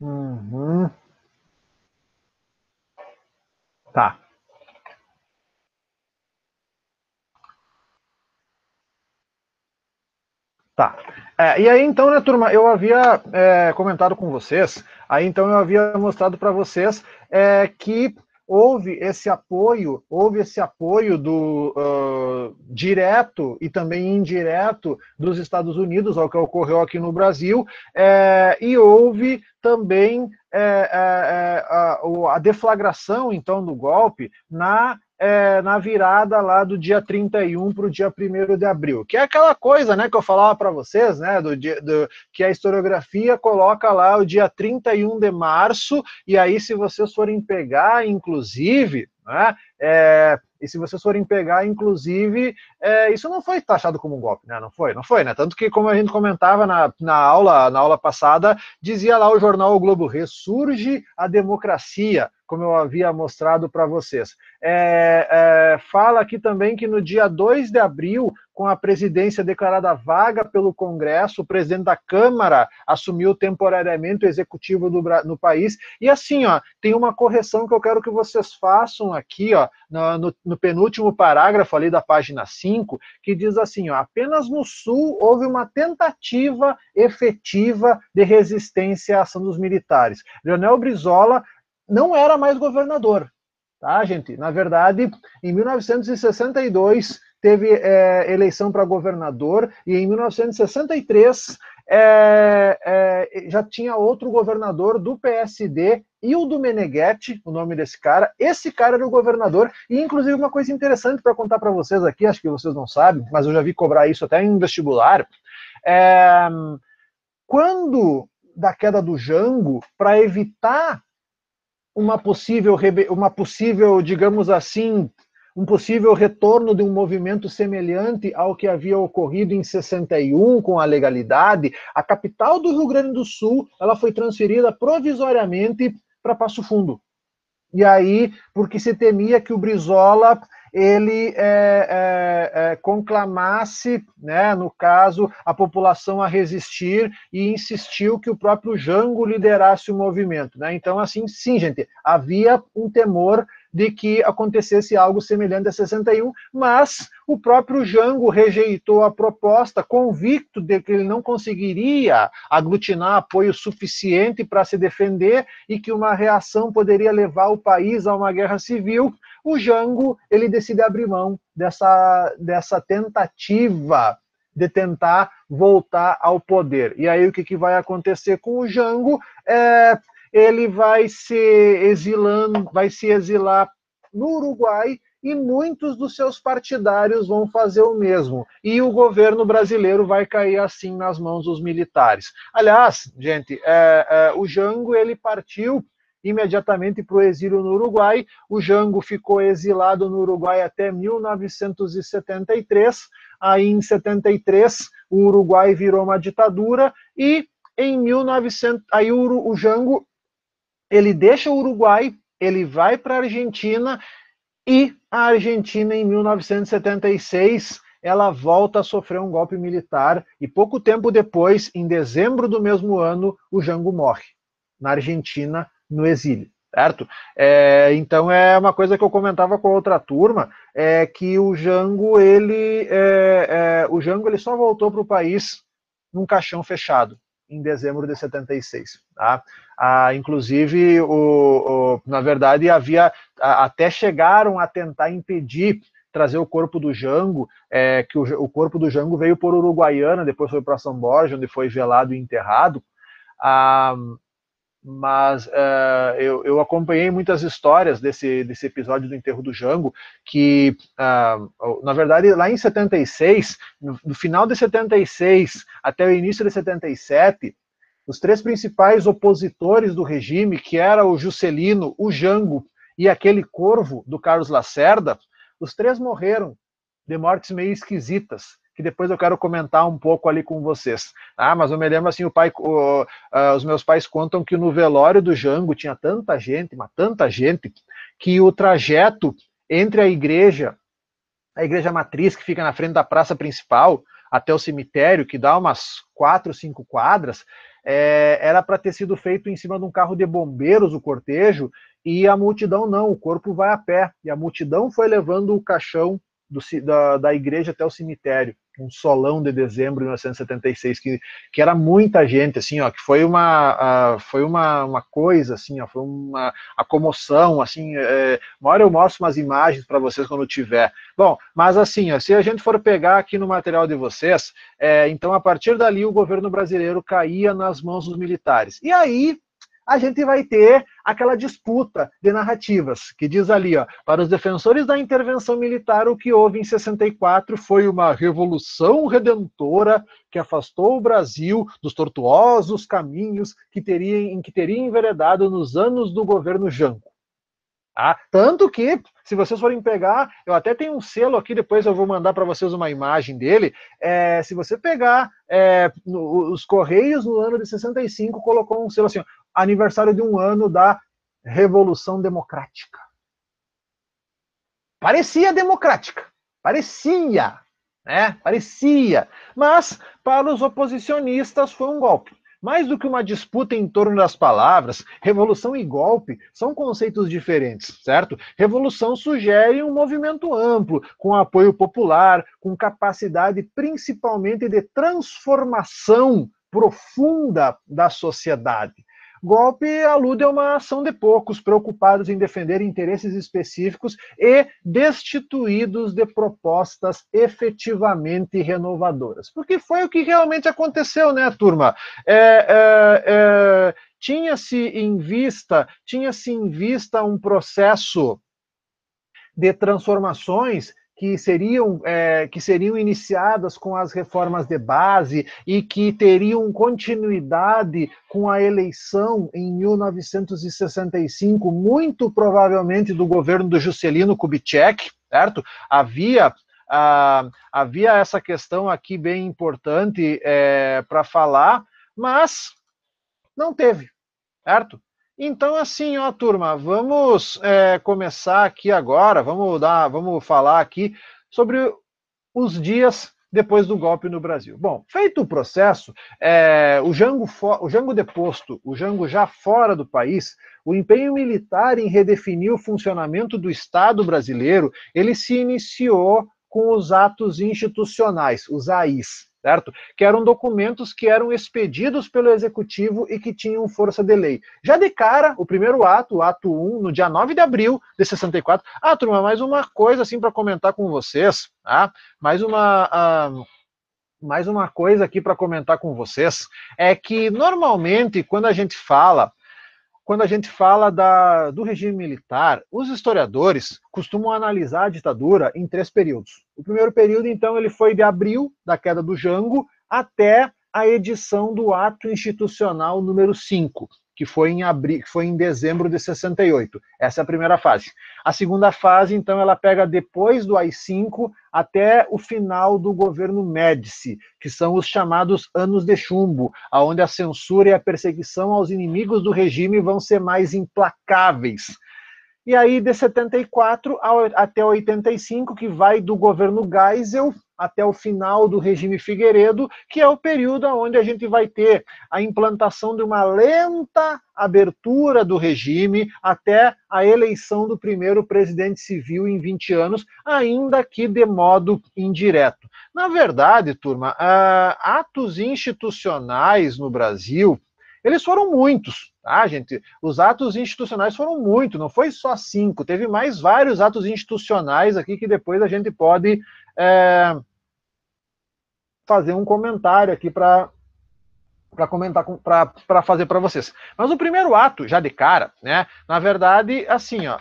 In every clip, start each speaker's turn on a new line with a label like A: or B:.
A: Uhum. Tá. Tá. E aí, então, né, turma, eu havia comentado com vocês, aí então eu havia mostrado para vocês que houve esse apoio do direto e também indireto dos Estados Unidos ao que ocorreu aqui no Brasil, e houve também a deflagração, então, do golpe na virada lá do dia 31 para o dia 1º de abril, que é aquela coisa, né, que eu falava para vocês, né, que a historiografia coloca lá o dia 31 de março, e aí se vocês forem pegar, inclusive, né, e se vocês forem pegar, inclusive, isso não foi taxado como um golpe, né? Não foi, né? Tanto que, como a gente comentava na aula passada, dizia lá o jornal O Globo, ressurge a democracia, como eu havia mostrado para vocês. Fala aqui também que no dia 2 de abril, com a presidência declarada vaga pelo Congresso, o presidente da Câmara assumiu temporariamente o executivo no país. E assim, ó, tem uma correção que eu quero que vocês façam aqui, ó, no penúltimo parágrafo ali da página 5, que diz assim, ó, apenas no Sul houve uma tentativa efetiva de resistência à ação dos militares. Leonel Brizola não era mais governador, tá, gente? Na verdade, em 1962 teve eleição para governador e em 1963 já tinha outro governador do PSD, Ildo Meneghetti, o nome desse cara. Esse cara era o governador e, inclusive, uma coisa interessante para contar para vocês aqui, acho que vocês não sabem, mas eu já vi cobrar isso até em vestibular. É, quando da queda do Jango, para evitar uma possível, digamos assim, um possível retorno de um movimento semelhante ao que havia ocorrido em 61 com a legalidade, a capital do Rio Grande do Sul ela foi transferida provisoriamente para Passo Fundo. E aí, porque se temia que o Brizola ele conclamasse, né, no caso, a população a resistir e insistiu que o próprio Jango liderasse o movimento. Né? Então, assim, sim, gente, havia um temor de que acontecesse algo semelhante a 61, mas o próprio Jango rejeitou a proposta, convicto de que ele não conseguiria aglutinar apoio suficiente para se defender e que uma reação poderia levar o país a uma guerra civil. O Jango ele decide abrir mão dessa tentativa de tentar voltar ao poder. E aí o que vai acontecer com o Jango? Ele vai se exilar no Uruguai e muitos dos seus partidários vão fazer o mesmo. E o governo brasileiro vai cair assim nas mãos dos militares. Aliás, gente, o Jango ele partiu imediatamente para o exílio no Uruguai. O Jango ficou exilado no Uruguai até 1973. Aí, em 73, o Uruguai virou uma ditadura e em 1900, aí o Jango ele deixa o Uruguai, ele vai para a Argentina e a Argentina, em 1976, ela volta a sofrer um golpe militar e pouco tempo depois, em dezembro do mesmo ano, o Jango morre na Argentina, no exílio. Certo? Então é uma coisa que eu comentava com a outra turma, que o Jango ele só voltou para o país num caixão fechado em dezembro de 76. Tá? Inclusive, na verdade, até chegaram a tentar impedir trazer o corpo do Jango, que o corpo do Jango veio por Uruguaiana, depois foi para São Borja, onde foi velado e enterrado. Mas eu acompanhei muitas histórias desse episódio do enterro do Jango, que, na verdade, lá em 76, no final de 76 até o início de 77, os três principais opositores do regime, que era o Juscelino, o Jango e aquele corvo do Carlos Lacerda, os três morreram de mortes meio esquisitas, que depois eu quero comentar um pouco ali com vocês. Mas eu me lembro assim, os meus pais contam que no velório do Jango tinha tanta gente, mas tanta gente, que o trajeto entre a igreja matriz, que fica na frente da praça principal, até o cemitério, que dá umas 4, 5 quadras, era para ter sido feito em cima de um carro de bombeiros, o cortejo, e a multidão não, o corpo vai a pé, e a multidão foi levando o caixão da igreja até o cemitério, um solão de dezembro de 1976, que era muita gente, assim, ó, que foi uma coisa, assim, ó, foi a comoção, assim, uma hora eu mostro umas imagens para vocês quando tiver. Bom, mas assim, ó, se a gente for pegar aqui no material de vocês, então a partir dali o governo brasileiro caía nas mãos dos militares. E aí a gente vai ter aquela disputa de narrativas, que diz ali, ó, para os defensores da intervenção militar, o que houve em 64 foi uma revolução redentora que afastou o Brasil dos tortuosos caminhos em que teria enveredado nos anos do governo Jango. Ah, tanto que, se vocês forem pegar, eu até tenho um selo aqui, depois eu vou mandar para vocês uma imagem dele, se você pegar os Correios no ano de 65, colocou um selo assim, ó, aniversário de 1 ano da Revolução Democrática. Parecia democrática, parecia, né? Parecia, mas para os oposicionistas foi um golpe. Mais do que uma disputa em torno das palavras, revolução e golpe são conceitos diferentes, certo? Revolução sugere um movimento amplo, com apoio popular, com capacidade principalmente de transformação profunda da sociedade. Golpe alude a uma ação de poucos preocupados em defender interesses específicos e destituídos de propostas efetivamente renovadoras. Porque foi o que realmente aconteceu, né, turma? Tinha-se em vista um processo de transformações que seriam iniciadas com as reformas de base e que teriam continuidade com a eleição em 1965, muito provavelmente do governo do Juscelino Kubitschek, certo? Havia essa questão aqui bem importante para falar, mas não teve, certo? Então, assim, ó, turma, vamos começar aqui agora, vamos falar aqui sobre os dias depois do golpe no Brasil. Bom, feito o processo, o Jango deposto, o Jango já fora do país, o empenho militar em redefinir o funcionamento do Estado brasileiro, ele se iniciou com os atos institucionais, os AIs, certo? Que eram documentos que eram expedidos pelo Executivo e que tinham força de lei. Já de cara, o primeiro ato, o ato 1, no dia 9 de abril de 64. Ah, turma, mais uma coisa assim para comentar com vocês, tá? Mais uma coisa aqui para comentar com vocês, é que normalmente quando a gente fala do regime militar, os historiadores costumam analisar a ditadura em 3 períodos. O primeiro período, então, ele foi de abril, da queda do Jango, até a edição do Ato Institucional número 5, que foi em dezembro de 68. Essa é a primeira fase. A segunda fase, então, ela pega depois do AI-5 até o final do governo Médici, que são os chamados anos de chumbo, onde a censura e a perseguição aos inimigos do regime vão ser mais implacáveis. E aí, de 74 até 85, que vai do governo Geisel até o final do regime Figueiredo, que é o período onde a gente vai ter a implantação de uma lenta abertura do regime até a eleição do primeiro presidente civil em 20 anos, ainda que de modo indireto. Na verdade, turma, atos institucionais no Brasil, eles foram muitos, tá, gente? Os atos institucionais foram muitos, não foi só 5, teve mais vários atos institucionais aqui que depois a gente pode fazer um comentário aqui para comentar, para fazer para vocês. Mas o primeiro ato, já de cara, né? Na verdade, assim, ó,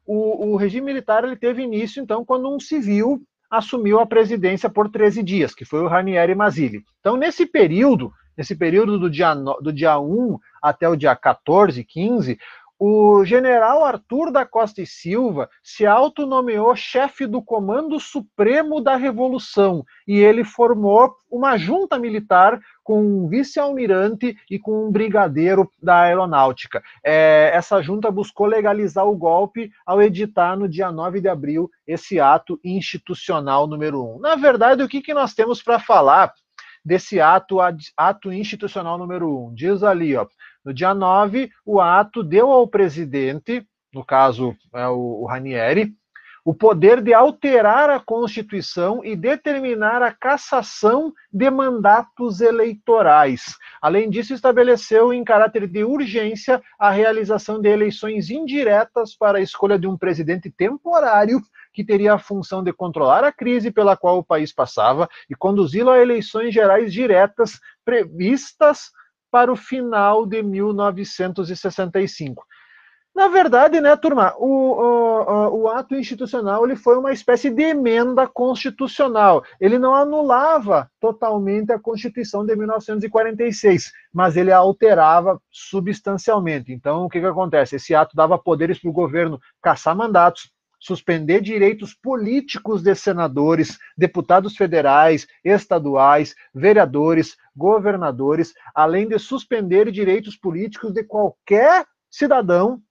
A: o regime militar ele teve início, então, quando um civil assumiu a presidência por 13 dias, que foi o Ranieri Mazzilli. Então, nesse período do dia 1 até o dia 14, 15, o general Arthur da Costa e Silva se autonomeou chefe do Comando Supremo da Revolução e ele formou uma junta militar com um vice-almirante e com um brigadeiro da aeronáutica. Essa junta buscou legalizar o golpe ao editar no dia 9 de abril esse ato institucional número 1. Na verdade, o que nós temos para falar desse ato institucional número 1? Diz ali, ó, no dia 9, o ato deu ao presidente, no caso o Ranieri, o poder de alterar a Constituição e determinar a cassação de mandatos eleitorais. Além disso, estabeleceu em caráter de urgência a realização de eleições indiretas para a escolha de um presidente temporário que teria a função de controlar a crise pela qual o país passava e conduzi-lo a eleições gerais diretas previstas para o final de 1965. Na verdade, né, turma, o ato institucional ele foi uma espécie de emenda constitucional. Ele não anulava totalmente a Constituição de 1946, mas ele a alterava substancialmente. Então, o que acontece? Esse ato dava poderes para o governo cassar mandatos, suspender direitos políticos de senadores, deputados federais, estaduais, vereadores, governadores, além de suspender direitos políticos de qualquer cidadão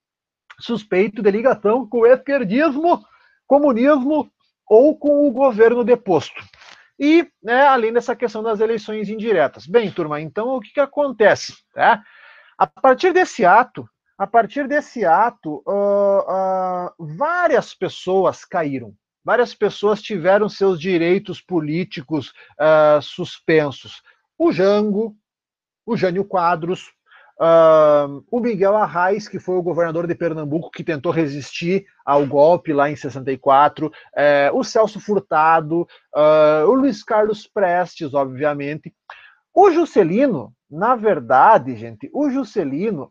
A: suspeito de ligação com o esquerdismo, comunismo ou com o governo deposto. E, né, além dessa questão das eleições indiretas. Bem, turma, então o que acontece? Tá? A partir desse ato, várias pessoas caíram. Várias pessoas tiveram seus direitos políticos suspensos. O Jango, o Jânio Quadros, o Miguel Arraes, que foi o governador de Pernambuco, que tentou resistir ao golpe lá em 64, o Celso Furtado, o Luiz Carlos Prestes, obviamente. O Juscelino, na verdade, gente, o Juscelino,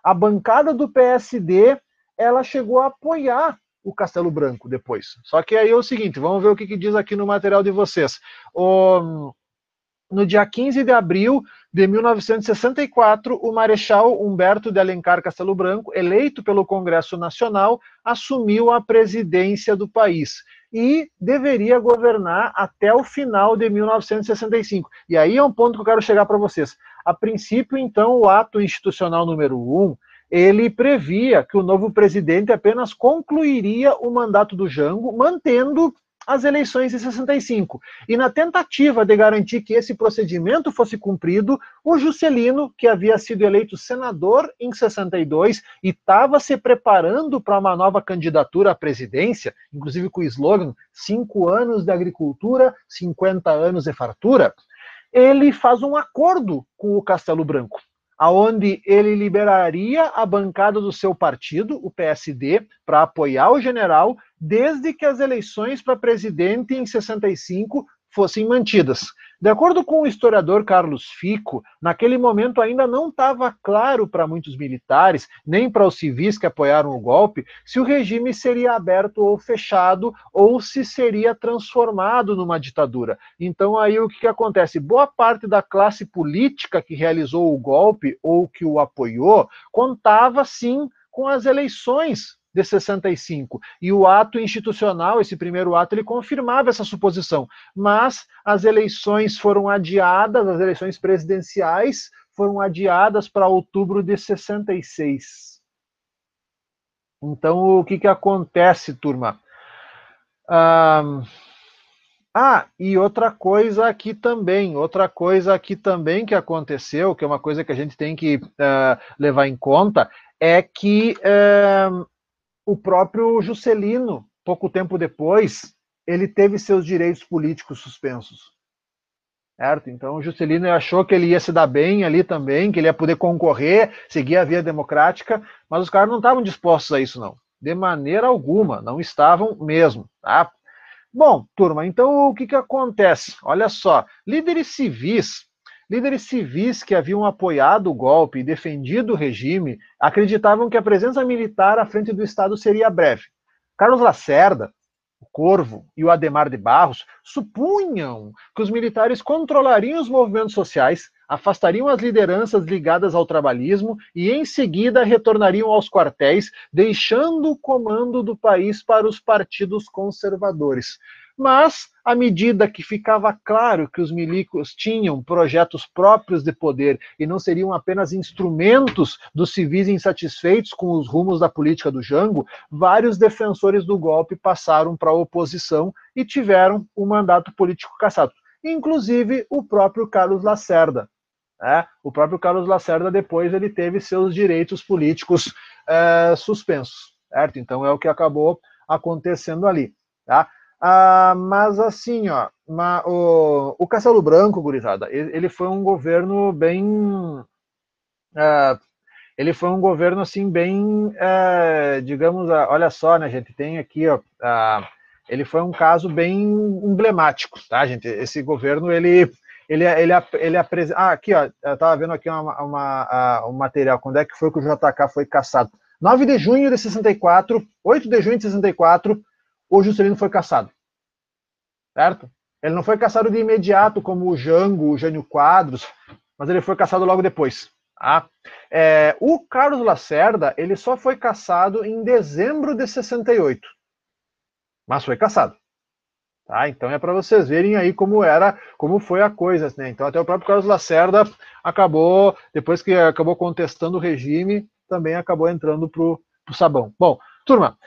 A: a bancada do PSD, ela chegou a apoiar o Castelo Branco depois. Só que aí é o seguinte, vamos ver o que diz aqui no material de vocês. No dia 15 de abril de 1964, o Marechal Humberto de Alencar Castelo Branco, eleito pelo Congresso Nacional, assumiu a presidência do país e deveria governar até o final de 1965. E aí é um ponto que eu quero chegar para vocês. A princípio, então, o ato institucional número 1, ele previa que o novo presidente apenas concluiria o mandato do Jango, mantendo as eleições de 65. E na tentativa de garantir que esse procedimento fosse cumprido, o Juscelino, que havia sido eleito senador em 62 e estava se preparando para uma nova candidatura à presidência, inclusive com o slogan 5 anos de agricultura, 50 anos de fartura, ele faz um acordo com o Castelo Branco, aonde ele liberaria a bancada do seu partido, o PSD, para apoiar o general, desde que as eleições para presidente em 65 fossem mantidas. De acordo com o historiador Carlos Fico, naquele momento ainda não estava claro para muitos militares, nem para os civis que apoiaram o golpe, se o regime seria aberto ou fechado, ou se seria transformado numa ditadura. Então aí o que acontece? Boa parte da classe política que realizou o golpe ou que o apoiou, contava sim com as eleições de 65. E o ato institucional, esse primeiro ato, ele confirmava essa suposição. Mas as eleições foram adiadas, as eleições presidenciais foram adiadas para outubro de 66. Então, o que acontece, turma? E outra coisa aqui também que aconteceu, que é uma coisa que a gente tem que levar em conta, é que o próprio Juscelino, pouco tempo depois, ele teve seus direitos políticos suspensos. Certo? Então o Juscelino achou que ele ia se dar bem ali também, que ele ia poder concorrer, seguir a via democrática, mas os caras não estavam dispostos a isso, não. De maneira alguma, não estavam mesmo. Tá? Bom, turma, então o que acontece? Olha só, líderes civis que haviam apoiado o golpe e defendido o regime acreditavam que a presença militar à frente do Estado seria breve. Carlos Lacerda, o Corvo e o Adhemar de Barros supunham que os militares controlariam os movimentos sociais, afastariam as lideranças ligadas ao trabalhismo e, em seguida, retornariam aos quartéis, deixando o comando do país para os partidos conservadores. Mas, à medida que ficava claro que os milicos tinham projetos próprios de poder e não seriam apenas instrumentos dos civis insatisfeitos com os rumos da política do Jango, vários defensores do golpe passaram para a oposição e tiveram o mandato político cassado. Inclusive o próprio Carlos Lacerda. O próprio Carlos Lacerda, depois, ele teve seus direitos políticos suspensos, certo? Então é o que acabou acontecendo ali, tá? Mas assim, ó, o Castelo Branco, gurizada, ele foi um governo bem... ele foi um governo, assim, bem, digamos, olha só, né, gente, tem aqui, ó, ele foi um caso bem emblemático, tá, gente? Esse governo, ele apresenta... aqui, ó, eu estava vendo aqui um material, quando é que foi que o JK foi cassado? 9 de junho de 64, 8 de junho de 64, o Juscelino foi cassado, certo? Ele não foi cassado de imediato, como o Jango, o Jânio Quadros, mas ele foi cassado logo depois. Tá? O Carlos Lacerda, ele só foi cassado em dezembro de 68, mas foi cassado. Tá? Então é para vocês verem aí como foi a coisa, né? Então até o próprio Carlos Lacerda acabou, depois que acabou contestando o regime, também acabou entrando pro sabão. Bom, turma,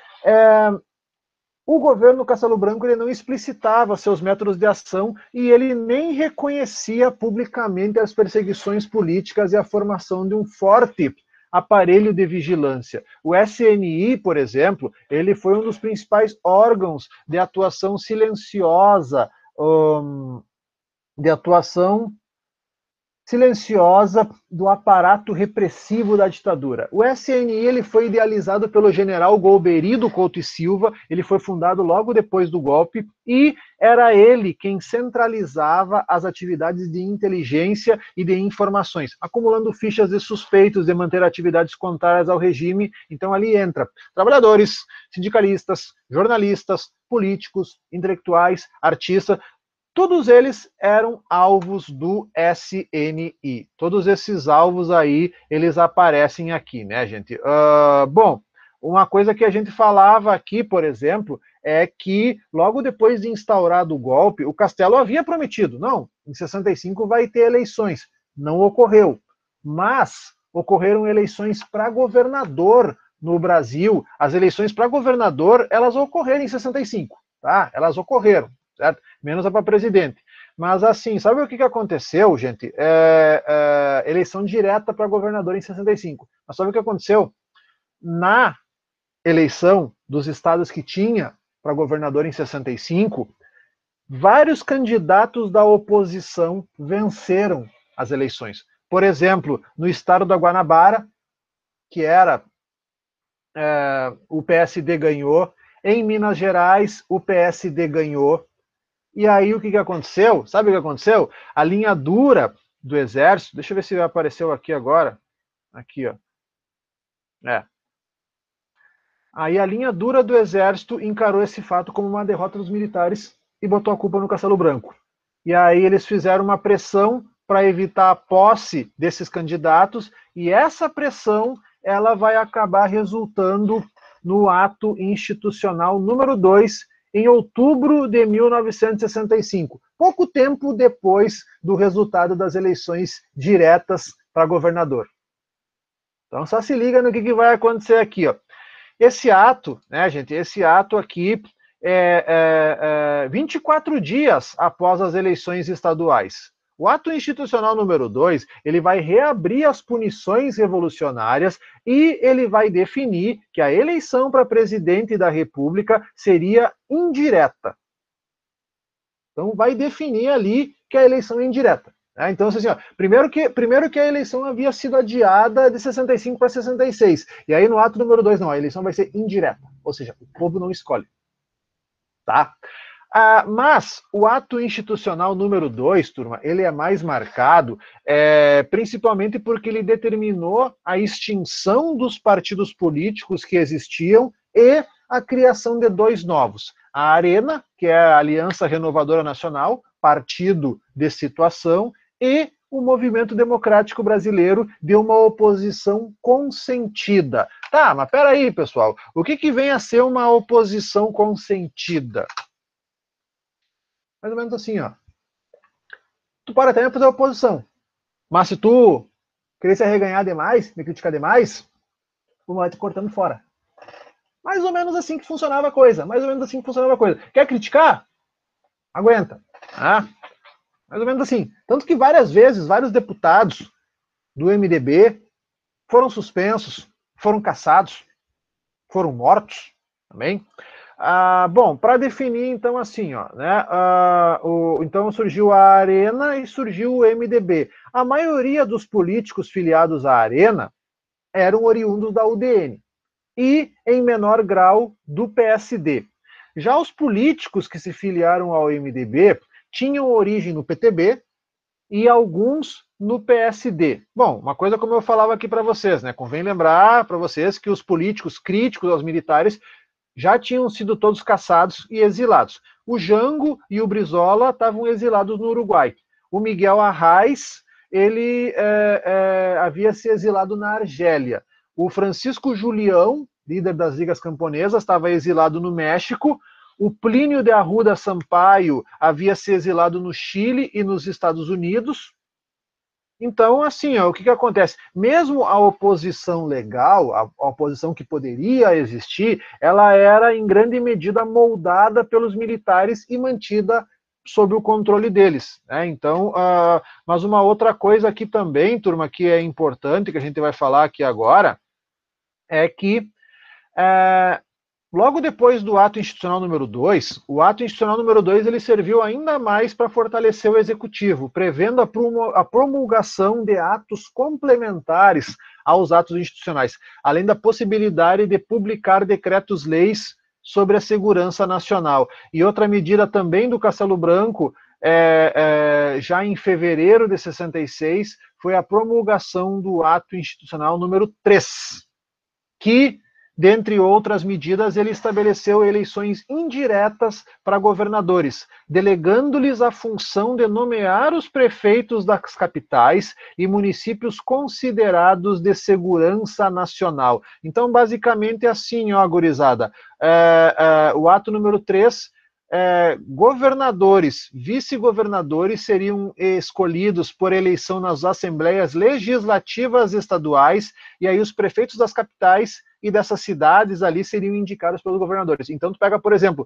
A: o governo Castelo Branco, ele não explicitava seus métodos de ação e ele nem reconhecia publicamente as perseguições políticas e a formação de um forte aparelho de vigilância. O SNI, por exemplo, ele foi um dos principais órgãos de atuação silenciosa, do aparato repressivo da ditadura. O SNI, ele foi idealizado pelo general Golbery Couto e Silva, ele foi fundado logo depois do golpe, e era ele quem centralizava as atividades de inteligência e de informações, acumulando fichas de suspeitos de manter atividades contrárias ao regime. Então ali entra trabalhadores, sindicalistas, jornalistas, políticos, intelectuais, artistas. Todos eles eram alvos do SNI. Todos esses alvos aí, eles aparecem aqui, né, gente? Bom, uma coisa que a gente falava aqui, por exemplo, é que logo depois de instaurado o golpe, o Castelo havia prometido, não, em 65 vai ter eleições. Não ocorreu. Mas ocorreram eleições para governador no Brasil. As eleições para governador, elas ocorreram em 65, tá? Elas ocorreram. Certo? Menos a para presidente. Mas assim, sabe o que aconteceu, gente? Eleição direta para governador em 65. Mas sabe o que aconteceu? Na eleição dos estados que tinha para governador em 65, vários candidatos da oposição venceram as eleições. Por exemplo, no estado da Guanabara, que era o PSD ganhou. Em Minas Gerais, o PSD ganhou. E aí o que aconteceu? Sabe o que aconteceu? A linha dura do Exército, deixa eu ver se apareceu aqui agora. Aqui, ó. Aí a linha dura do Exército encarou esse fato como uma derrota dos militares e botou a culpa no Castelo Branco. E aí eles fizeram uma pressão para evitar a posse desses candidatos, e essa pressão ela vai acabar resultando no ato institucional número 2, em outubro de 1965, pouco tempo depois do resultado das eleições diretas para governador. Então só se liga no que vai acontecer aqui, ó. Esse ato, né, gente, esse ato aqui 24 dias após as eleições estaduais. O ato institucional número 2, ele vai reabrir as punições revolucionárias e ele vai definir que a eleição para presidente da República seria indireta. Então vai definir ali que a eleição é indireta. Né? Então, assim, ó, primeiro que a eleição havia sido adiada de 65 para 66. E aí no ato número 2, não, a eleição vai ser indireta. Ou seja, o povo não escolhe. Tá? Mas o ato institucional número 2, turma, ele é mais marcado, principalmente porque ele determinou a extinção dos partidos políticos que existiam e a criação de 2 novos. A Arena, que é a Aliança Renovadora Nacional, partido de situação, e o Movimento Democrático Brasileiro de uma oposição consentida. Tá, mas peraí, pessoal, o que vem a ser uma oposição consentida? Mais ou menos assim, ó. Tu pode até fazer oposição, mas se tu querer se arreganhar demais, me criticar demais, tu vai te cortando fora. Mais ou menos assim que funcionava a coisa. Mais ou menos assim que funcionava a coisa. Quer criticar? Aguenta. Ah, mais ou menos assim. Tanto que várias vezes, vários deputados do MDB foram suspensos, foram cassados, foram mortos também. Bom, para definir, então, assim, ó, né, então surgiu a Arena e surgiu o MDB. A maioria dos políticos filiados à Arena eram oriundos da UDN e, em menor grau, do PSD. Já os políticos que se filiaram ao MDB tinham origem no PTB e alguns no PSD. Bom, uma coisa como eu falava aqui para vocês, né? Convém lembrar para vocês que os políticos críticos aos militares já tinham sido todos caçados e exilados. O Jango e o Brizola estavam exilados no Uruguai. O Miguel Arraes, ele havia se exilado na Argélia. O Francisco Julião, líder das Ligas Camponesas, estava exilado no México. O Plínio de Arruda Sampaio havia se exilado no Chile e nos Estados Unidos. Então, assim, ó, o que acontece? Mesmo a oposição legal, a oposição que poderia existir, ela era em grande medida moldada pelos militares e mantida sob o controle deles, né? Então, mas uma outra coisa aqui também, turma, que é importante, que a gente vai falar aqui agora, é que logo depois do ato institucional número 2, o ato institucional número 2 ele serviu ainda mais para fortalecer o executivo, prevendo a promulgação de atos complementares aos atos institucionais, além da possibilidade de publicar decretos-leis sobre a segurança nacional. E outra medida também do Castelo Branco, já em fevereiro de 66, foi a promulgação do ato institucional número 3, que, dentre outras medidas, ele estabeleceu eleições indiretas para governadores, delegando-lhes a função de nomear os prefeitos das capitais e municípios considerados de segurança nacional. Então, basicamente, é assim, ó, gurizada. O ato número 3, governadores, vice-governadores seriam escolhidos por eleição nas assembleias legislativas estaduais, e aí os prefeitos das capitais e dessas cidades ali seriam indicados pelos governadores. Então, tu pega, por exemplo,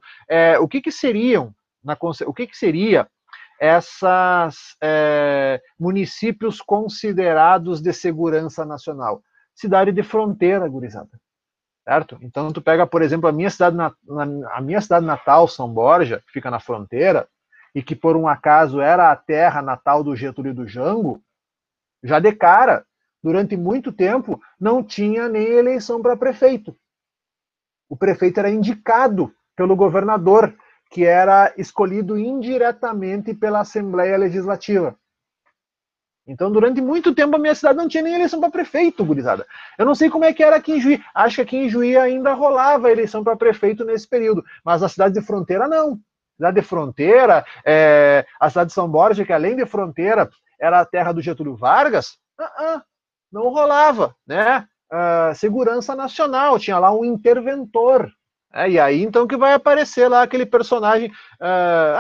A: o que seria essas municípios considerados de segurança nacional? Cidade de fronteira, gurizada. Certo? Então, tu pega, por exemplo, a minha cidade natal, São Borja, que fica na fronteira, e que por um acaso era a terra natal do Getúlio e do Jango, já de cara, durante muito tempo, não tinha nem eleição para prefeito. O prefeito era indicado pelo governador, que era escolhido indiretamente pela Assembleia Legislativa. Então, durante muito tempo, a minha cidade não tinha nem eleição para prefeito, gurizada. Eu não sei como é que era aqui em Juí. Acho que aqui em Juí ainda rolava a eleição para prefeito nesse período. Mas a cidade de fronteira, não. A cidade de fronteira, a cidade de São Borja, que além de fronteira, era a terra do Getúlio Vargas, não rolava, né? Segurança Nacional, tinha lá um interventor. E aí, então, que vai aparecer lá aquele personagem...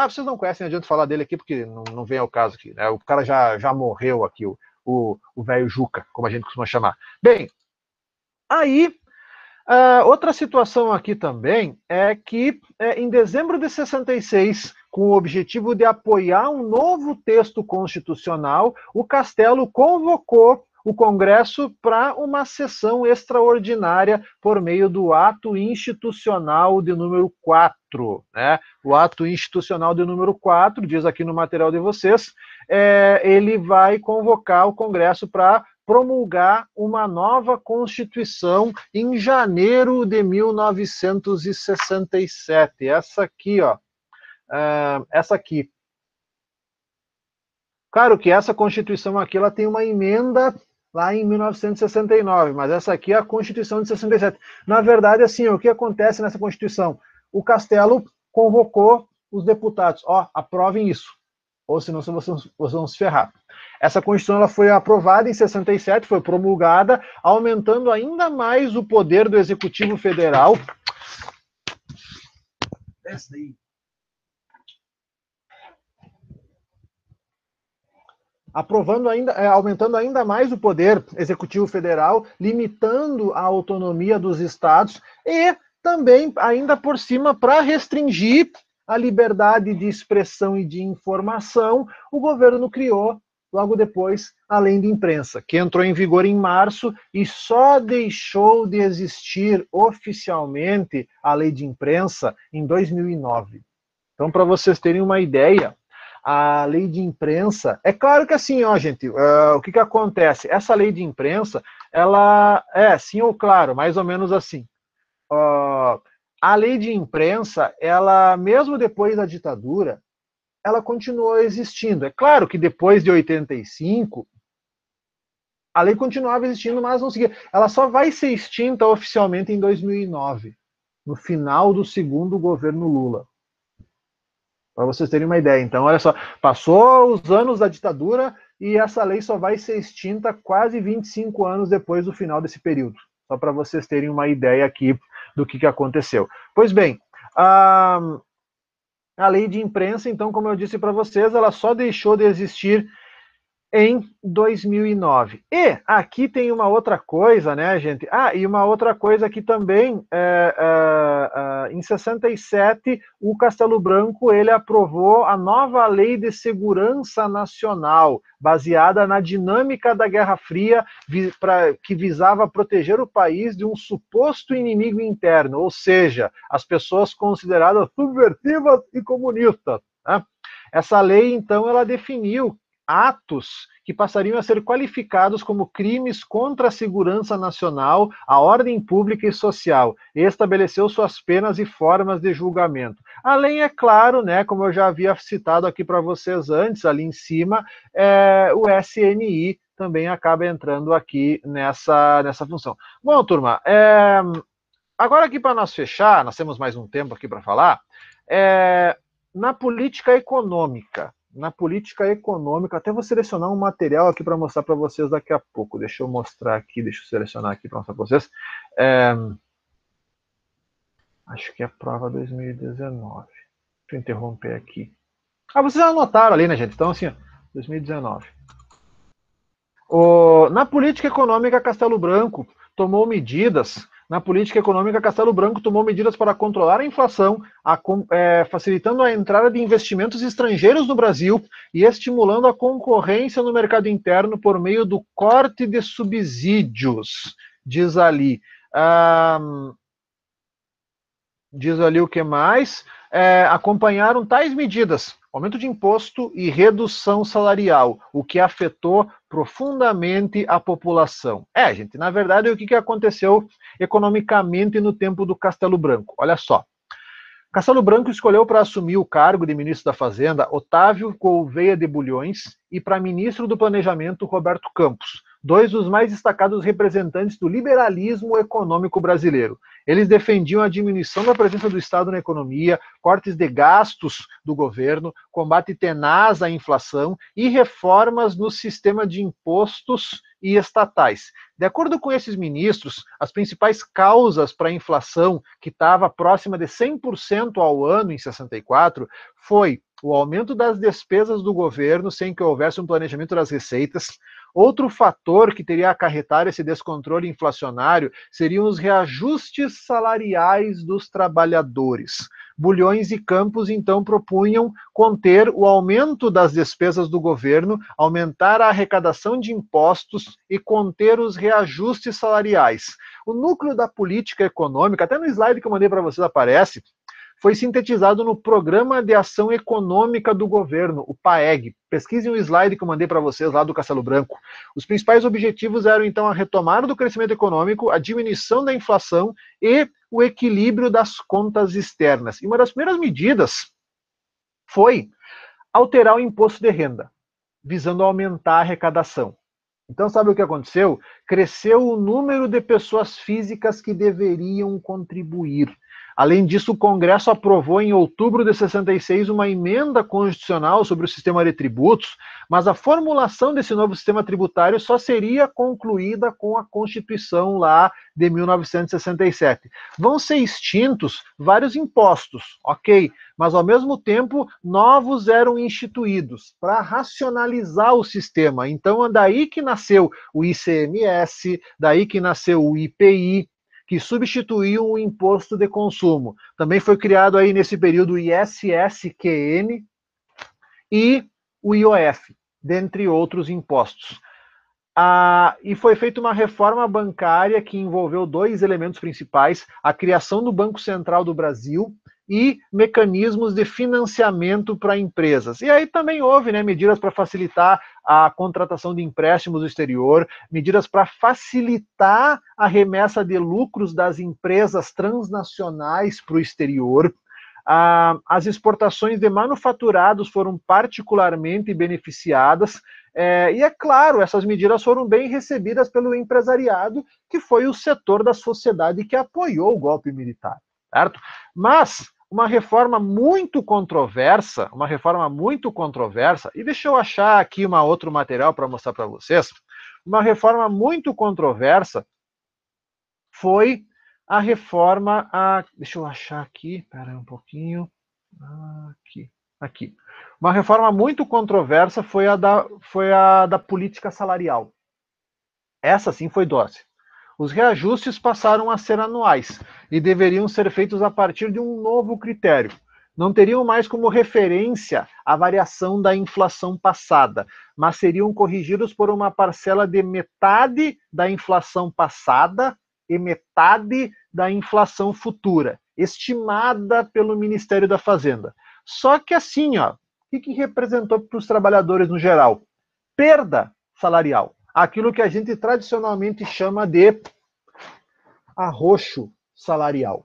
A: vocês não conhecem, não adianta falar dele aqui, porque não vem ao caso aqui. Né? O cara já morreu aqui, o velho Juca, como a gente costuma chamar. Bem, aí, outra situação aqui também é que, em dezembro de 66, com o objetivo de apoiar um novo texto constitucional, o Castelo convocou o Congresso para uma sessão extraordinária por meio do ato institucional de número 4. Né? O ato institucional de número 4, diz aqui no material de vocês, ele vai convocar o Congresso para promulgar uma nova Constituição em janeiro de 1967. Essa aqui, ó. Essa aqui. Claro que essa Constituição aqui, ela tem uma emenda lá em 1969, mas essa aqui é a Constituição de 67. Na verdade, assim, o que acontece nessa Constituição? O Castelo convocou os deputados, aprovem isso, ou senão vocês vão se ferrar. Essa Constituição ela foi aprovada em 67, foi promulgada, aumentando ainda mais o poder do Executivo Federal. Essa daí. aprovando ainda, aumentando ainda mais o poder executivo federal, limitando a autonomia dos estados e também, ainda por cima, para restringir a liberdade de expressão e de informação, o governo criou, logo depois, a lei de imprensa, que entrou em vigor em março e só deixou de existir oficialmente a lei de imprensa em 2009. Então, para vocês terem uma ideia, a lei de imprensa, é claro que assim, ó, gente, o que acontece? Essa lei de imprensa, ela sim ou claro, mais ou menos assim. A lei de imprensa, ela, mesmo depois da ditadura, ela continuou existindo. É claro que depois de 85, a lei continuava existindo, mas não seguia. Ela só vai ser extinta oficialmente em 2009, no final do segundo governo Lula. Para vocês terem uma ideia. Então, olha só, passou os anos da ditadura e essa lei só vai ser extinta quase 25 anos depois do final desse período. Só para vocês terem uma ideia aqui do que aconteceu. Pois bem, a lei de imprensa, então, como eu disse para vocês, ela só deixou de existir em 2009. E aqui tem uma outra coisa, né, gente? E uma outra coisa que também, em 67, o Castelo Branco, ele aprovou a nova Lei de Segurança Nacional, baseada na dinâmica da Guerra Fria, que visava proteger o país de um suposto inimigo interno, ou seja, as pessoas consideradas subversivas e comunistas, né? Essa lei, então, ela definiu atos que passariam a ser qualificados como crimes contra a segurança nacional, a ordem pública e social, e estabeleceu suas penas e formas de julgamento. Além, é claro, né, como eu já havia citado aqui para vocês antes, ali em cima, o SNI também acaba entrando aqui nessa função. Bom, turma, agora aqui para nós fechar, nós temos mais um tempo aqui para falar, na política econômica, até vou selecionar um material aqui para mostrar para vocês daqui a pouco. Deixa eu mostrar aqui, deixa eu selecionar aqui para mostrar para vocês. Acho que é a prova 2019. Deixa eu interromper aqui. Vocês anotaram ali, né, gente? Então, assim, 2019. Na política econômica, Castelo Branco tomou medidas para controlar a inflação, facilitando a entrada de investimentos estrangeiros no Brasil e estimulando a concorrência no mercado interno por meio do corte de subsídios, diz ali. Diz ali o que mais? Acompanharam tais medidas, aumento de imposto e redução salarial, o que afetou profundamente a população. Gente, na verdade, o que aconteceu economicamente no tempo do Castelo Branco? Olha só. Castelo Branco escolheu para assumir o cargo de ministro da Fazenda Otávio Gouveia de Bulhões e para ministro do Planejamento Roberto Campos, dois dos mais destacados representantes do liberalismo econômico brasileiro. Eles defendiam a diminuição da presença do Estado na economia, cortes de gastos do governo, combate tenaz à inflação e reformas no sistema de impostos e estatais. De acordo com esses ministros, as principais causas para a inflação, que estava próxima de 100% ao ano em 64, foi o aumento das despesas do governo sem que houvesse um planejamento das receitas. Outro fator que teria a acarretar esse descontrole inflacionário seriam os reajustes salariais dos trabalhadores. Bulhões e Campos, então, propunham conter o aumento das despesas do governo, aumentar a arrecadação de impostos e conter os reajustes salariais. O núcleo da política econômica, até no slide que eu mandei para vocês aparece, foi sintetizado no Programa de Ação Econômica do Governo, o PAEG. Pesquisem o slide que eu mandei para vocês lá do Castelo Branco. Os principais objetivos eram, então, a retomada do crescimento econômico, a diminuição da inflação e o equilíbrio das contas externas. E uma das primeiras medidas foi alterar o imposto de renda, visando aumentar a arrecadação. Então, sabe o que aconteceu? Cresceu o número de pessoas físicas que deveriam contribuir. Além disso, o Congresso aprovou em outubro de 66 uma emenda constitucional sobre o sistema de tributos, mas a formulação desse novo sistema tributário só seria concluída com a Constituição lá de 1967. Vão ser extintos vários impostos, ok, mas ao mesmo tempo novos eram instituídos para racionalizar o sistema. Então é daí que nasceu o ICMS, daí que nasceu o IPI, que substituíam o imposto de consumo. Também foi criado aí nesse período o ISSQN e o IOF, dentre outros impostos. E foi feita uma reforma bancária que envolveu dois elementos principais: a criação do Banco Central do Brasil e mecanismos de financiamento para empresas. E aí também houve, né, medidas para facilitar a contratação de empréstimos do exterior, medidas para facilitar a remessa de lucros das empresas transnacionais para o exterior. As exportações de manufaturados foram particularmente beneficiadas, e é claro, essas medidas foram bem recebidas pelo empresariado, que foi o setor da sociedade que apoiou o golpe militar, certo? Mas uma reforma muito controversa, e deixa eu achar aqui outro material para mostrar para vocês, uma reforma muito controversa foi a reforma, deixa eu achar aqui, espera um pouquinho, aqui. Uma reforma muito controversa foi a da política salarial. Essa sim foi dose. Os reajustes passaram a ser anuais e deveriam ser feitos a partir de um novo critério. Não teriam mais como referência a variação da inflação passada, mas seriam corrigidos por uma parcela de metade da inflação passada e metade da inflação futura, estimada pelo Ministério da Fazenda. Só que assim, o que representou para os trabalhadores no geral? Perda salarial. Aquilo que a gente tradicionalmente chama de arroxo salarial.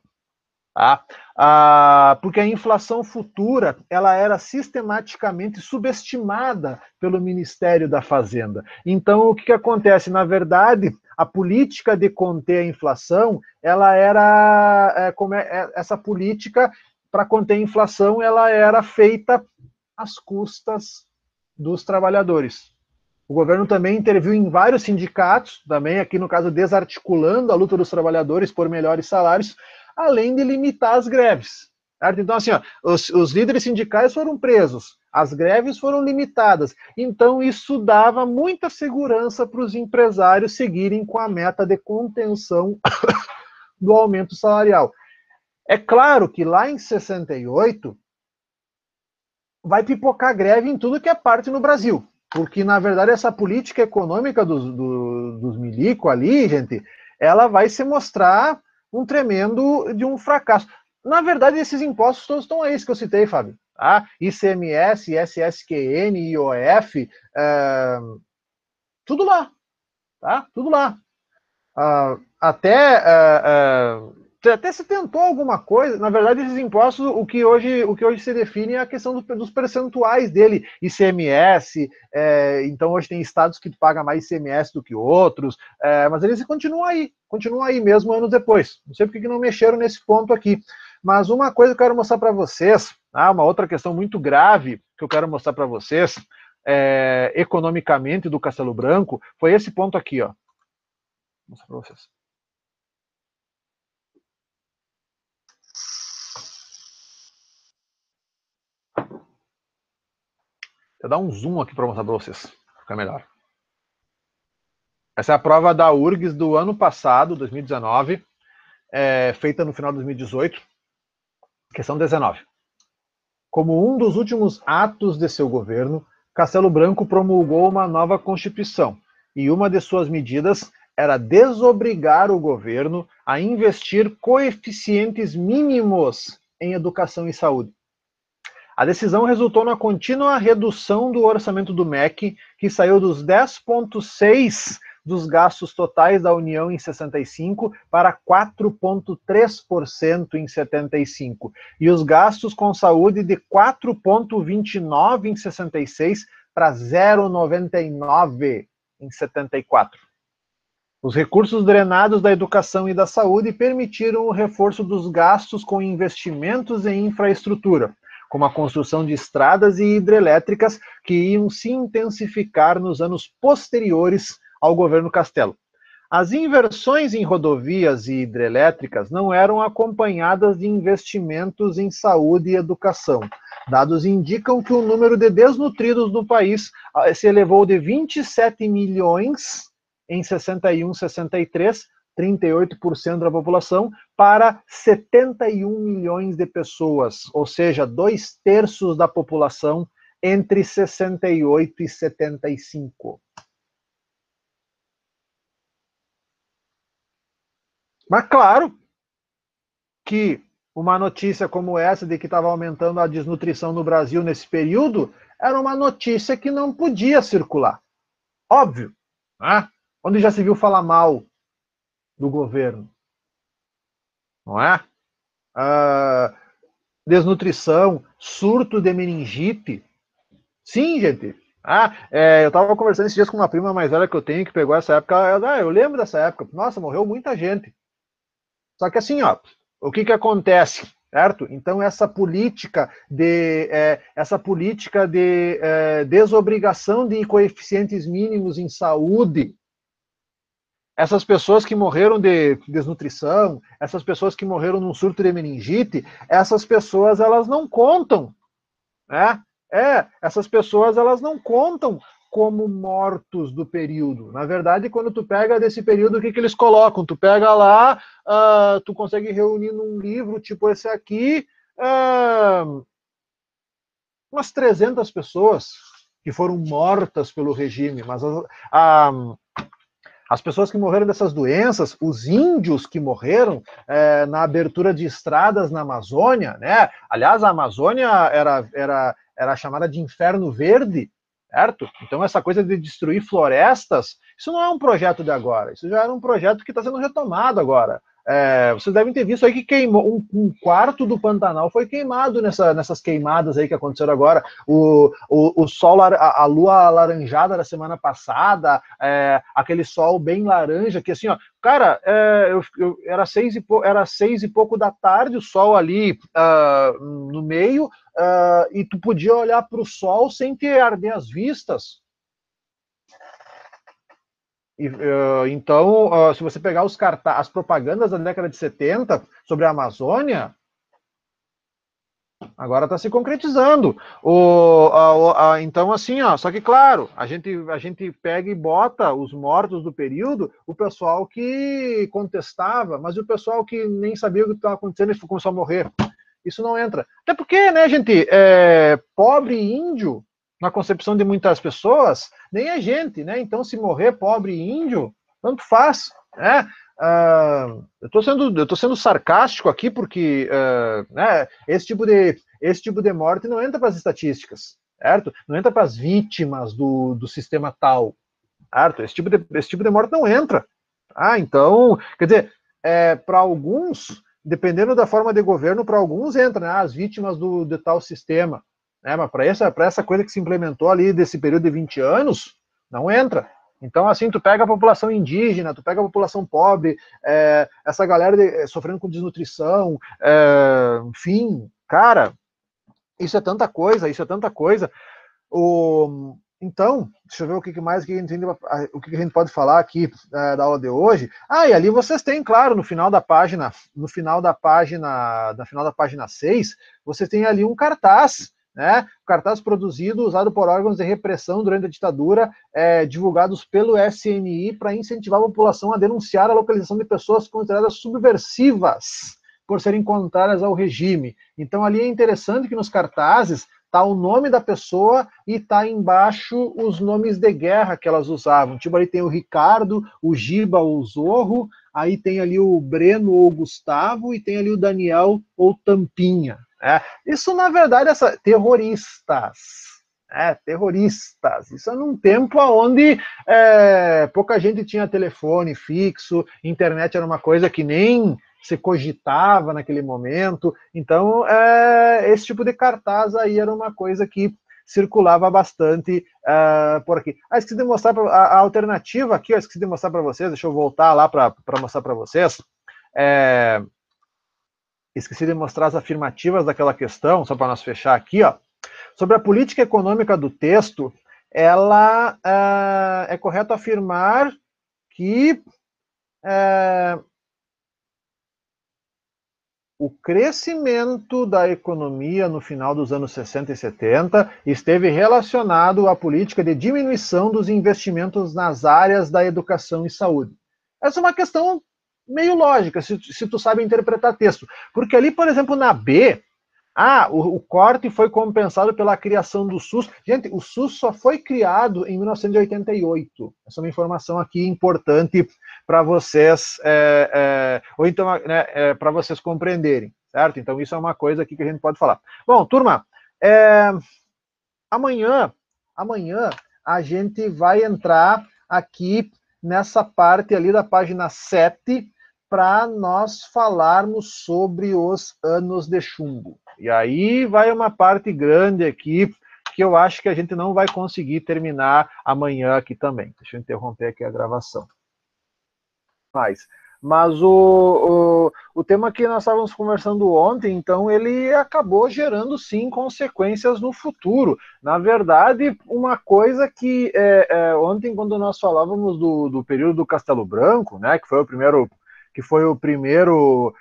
A: Porque a inflação futura ela era sistematicamente subestimada pelo Ministério da Fazenda. Então, o que acontece? Na verdade, a política de conter a inflação, ela era, essa política para conter a inflação, ela era feita às custas dos trabalhadores. O governo também interviu em vários sindicatos, também aqui no caso desarticulando a luta dos trabalhadores por melhores salários, além de limitar as greves. Certo? Então, assim, os líderes sindicais foram presos, as greves foram limitadas. Então, isso dava muita segurança para os empresários seguirem com a meta de contenção do aumento salarial. É claro que lá em 68 vai pipocar greve em tudo que é parte no Brasil. Porque, na verdade, essa política econômica dos milico ali, gente, ela vai se mostrar um tremendo de um fracasso. Na verdade, esses impostos todos estão aí, que eu citei, Fábio. ICMS, ISSQN, IOF, tudo lá. Tá? Tudo lá. Até se tentou alguma coisa, na verdade, esses impostos, o que hoje se define é a questão dos percentuais dele, ICMS, então hoje tem estados que pagam mais ICMS do que outros, mas eles continuam aí mesmo anos depois. Não sei por que não mexeram nesse ponto aqui. Mas uma coisa que eu quero mostrar para vocês, uma outra questão muito grave que eu quero mostrar para vocês, economicamente do Castelo Branco, foi esse ponto aqui, ó. Vou mostrar para vocês. Vou dar um zoom aqui para mostrar para vocês, fica melhor. Essa é a prova da URGS do ano passado, 2019, feita no final de 2018, questão 19. Como um dos últimos atos de seu governo, Castelo Branco promulgou uma nova Constituição, e uma de suas medidas era desobrigar o governo a investir coeficientes mínimos em educação e saúde. A decisão resultou na contínua redução do orçamento do MEC, que saiu dos 10,6% dos gastos totais da União em 65 para 4,3% em 75, e os gastos com saúde de 4,29% em 66 para 0,99% em 74. Os recursos drenados da educação e da saúde permitiram o reforço dos gastos com investimentos em infraestrutura, como a construção de estradas e hidrelétricas que iam se intensificar nos anos posteriores ao governo Castelo. As inversões em rodovias e hidrelétricas não eram acompanhadas de investimentos em saúde e educação. Dados indicam que o número de desnutridos no país se elevou de 27 milhões em 61, 63, 38% da população, para 71 milhões de pessoas, ou seja, 2/3 da população entre 68 e 75. Mas claro que uma notícia como essa de que estava aumentando a desnutrição no Brasil nesse período era uma notícia que não podia circular. Óbvio, né? Onde já se viu falar mal do governo, não é? Desnutrição, surto de meningite. Sim, gente. Eu estava conversando esses dias com uma prima mais velha que eu tenho, que pegou essa época. Eu lembro dessa época. Nossa, morreu muita gente. Só que assim, ó, o que acontece, certo? Então essa política de desobrigação de coeficientes mínimos em saúde, essas pessoas que morreram de desnutrição, essas pessoas que morreram num surto de meningite, essas pessoas elas não contam, né? Essas pessoas elas não contam como mortos do período. Na verdade, quando tu pega desse período, o que eles colocam? Tu pega lá, tu consegue reunir num livro tipo esse aqui, umas 300 pessoas que foram mortas pelo regime, mas as pessoas que morreram dessas doenças, os índios que morreram na abertura de estradas na Amazônia, né? Aliás, a Amazônia era chamada de Inferno Verde, certo? Então essa coisa de destruir florestas, isso não é um projeto de agora, isso já era um projeto que está sendo retomado agora. Vocês devem ter visto aí que queimou um quarto do Pantanal foi queimado nessas queimadas aí que aconteceram agora. O sol, a lua alaranjada da semana passada, aquele sol bem laranja, que assim, ó, cara, era 6 e pouco da tarde, o sol ali no meio, e tu podia olhar para o sol sem ter arder as vistas. Então, se você pegar as propagandas da década de 70 sobre a Amazônia, agora está se concretizando. Então, assim, só que, claro, a gente pega e bota os mortos do período, o pessoal que contestava, mas o pessoal que nem sabia o que estava acontecendo e começou a morrer. Isso não entra. Até porque, né, gente, pobre índio, na concepção de muitas pessoas, nem é gente, né? Então, se morrer pobre índio, tanto faz, né? Eu tô sendo sarcástico aqui porque né, esse tipo de morte não entra para as estatísticas, certo? Não entra para as vítimas do sistema tal, certo? Esse tipo de morte não entra. Então, quer dizer, para alguns, dependendo da forma de governo, para alguns entra, né, as vítimas de tal sistema. Né, mas para essa coisa que se implementou ali desse período de 20 anos, não entra. Então, assim, tu pega a população indígena, tu pega a população pobre, essa galera sofrendo com desnutrição, enfim, cara, isso é tanta coisa, Então, deixa eu ver o que mais que o que a gente pode falar aqui da aula de hoje. E ali vocês têm, claro, no final da página 6, você tem ali um cartaz, né? Um cartaz produzido, usado por órgãos de repressão durante a ditadura, divulgados pelo SNI para incentivar a população a denunciar a localização de pessoas consideradas subversivas por serem contrárias ao regime. Então ali é interessante que nos cartazes tá o nome da pessoa e tá embaixo os nomes de guerra que elas usavam. Tipo, ali tem o Ricardo, o Giba ou o Zorro, aí tem ali o Breno ou o Gustavo e tem ali o Daniel ou Tampinha. Isso, na verdade, terroristas. Terroristas. Isso é num tempo onde pouca gente tinha telefone fixo, internet era uma coisa que nem se cogitava naquele momento. Então, esse tipo de cartaz aí era uma coisa que circulava bastante por aqui. Esqueci de mostrar a alternativa aqui, esqueci de mostrar para vocês, deixa eu voltar lá para mostrar para vocês. Esqueci de mostrar as afirmativas daquela questão, só para nós fechar aqui, ó. Sobre a política econômica do texto, ela é correto afirmar que o crescimento da economia no final dos anos 60 e 70 esteve relacionado à política de diminuição dos investimentos nas áreas da educação e saúde. Essa é uma questão meio lógica, se tu sabe interpretar texto. Porque ali, por exemplo, na B, o corte foi compensado pela criação do SUS. Gente, o SUS só foi criado em 1988. Essa é uma informação aqui importante para vocês, ou então, né, para vocês compreenderem, certo? Então, isso é uma coisa aqui que a gente pode falar. Bom, turma, amanhã a gente vai entrar aqui nessa parte ali da página 7 para nós falarmos sobre os anos de chumbo. E aí vai uma parte grande aqui que eu acho que a gente não vai conseguir terminar amanhã aqui também. Deixa eu interromper aqui a gravação. Mas o tema que nós estávamos conversando ontem, então, ele acabou gerando, sim, consequências no futuro. Na verdade, uma coisa que ontem, quando nós falávamos do período do Castelo Branco, né, que foi o primeiro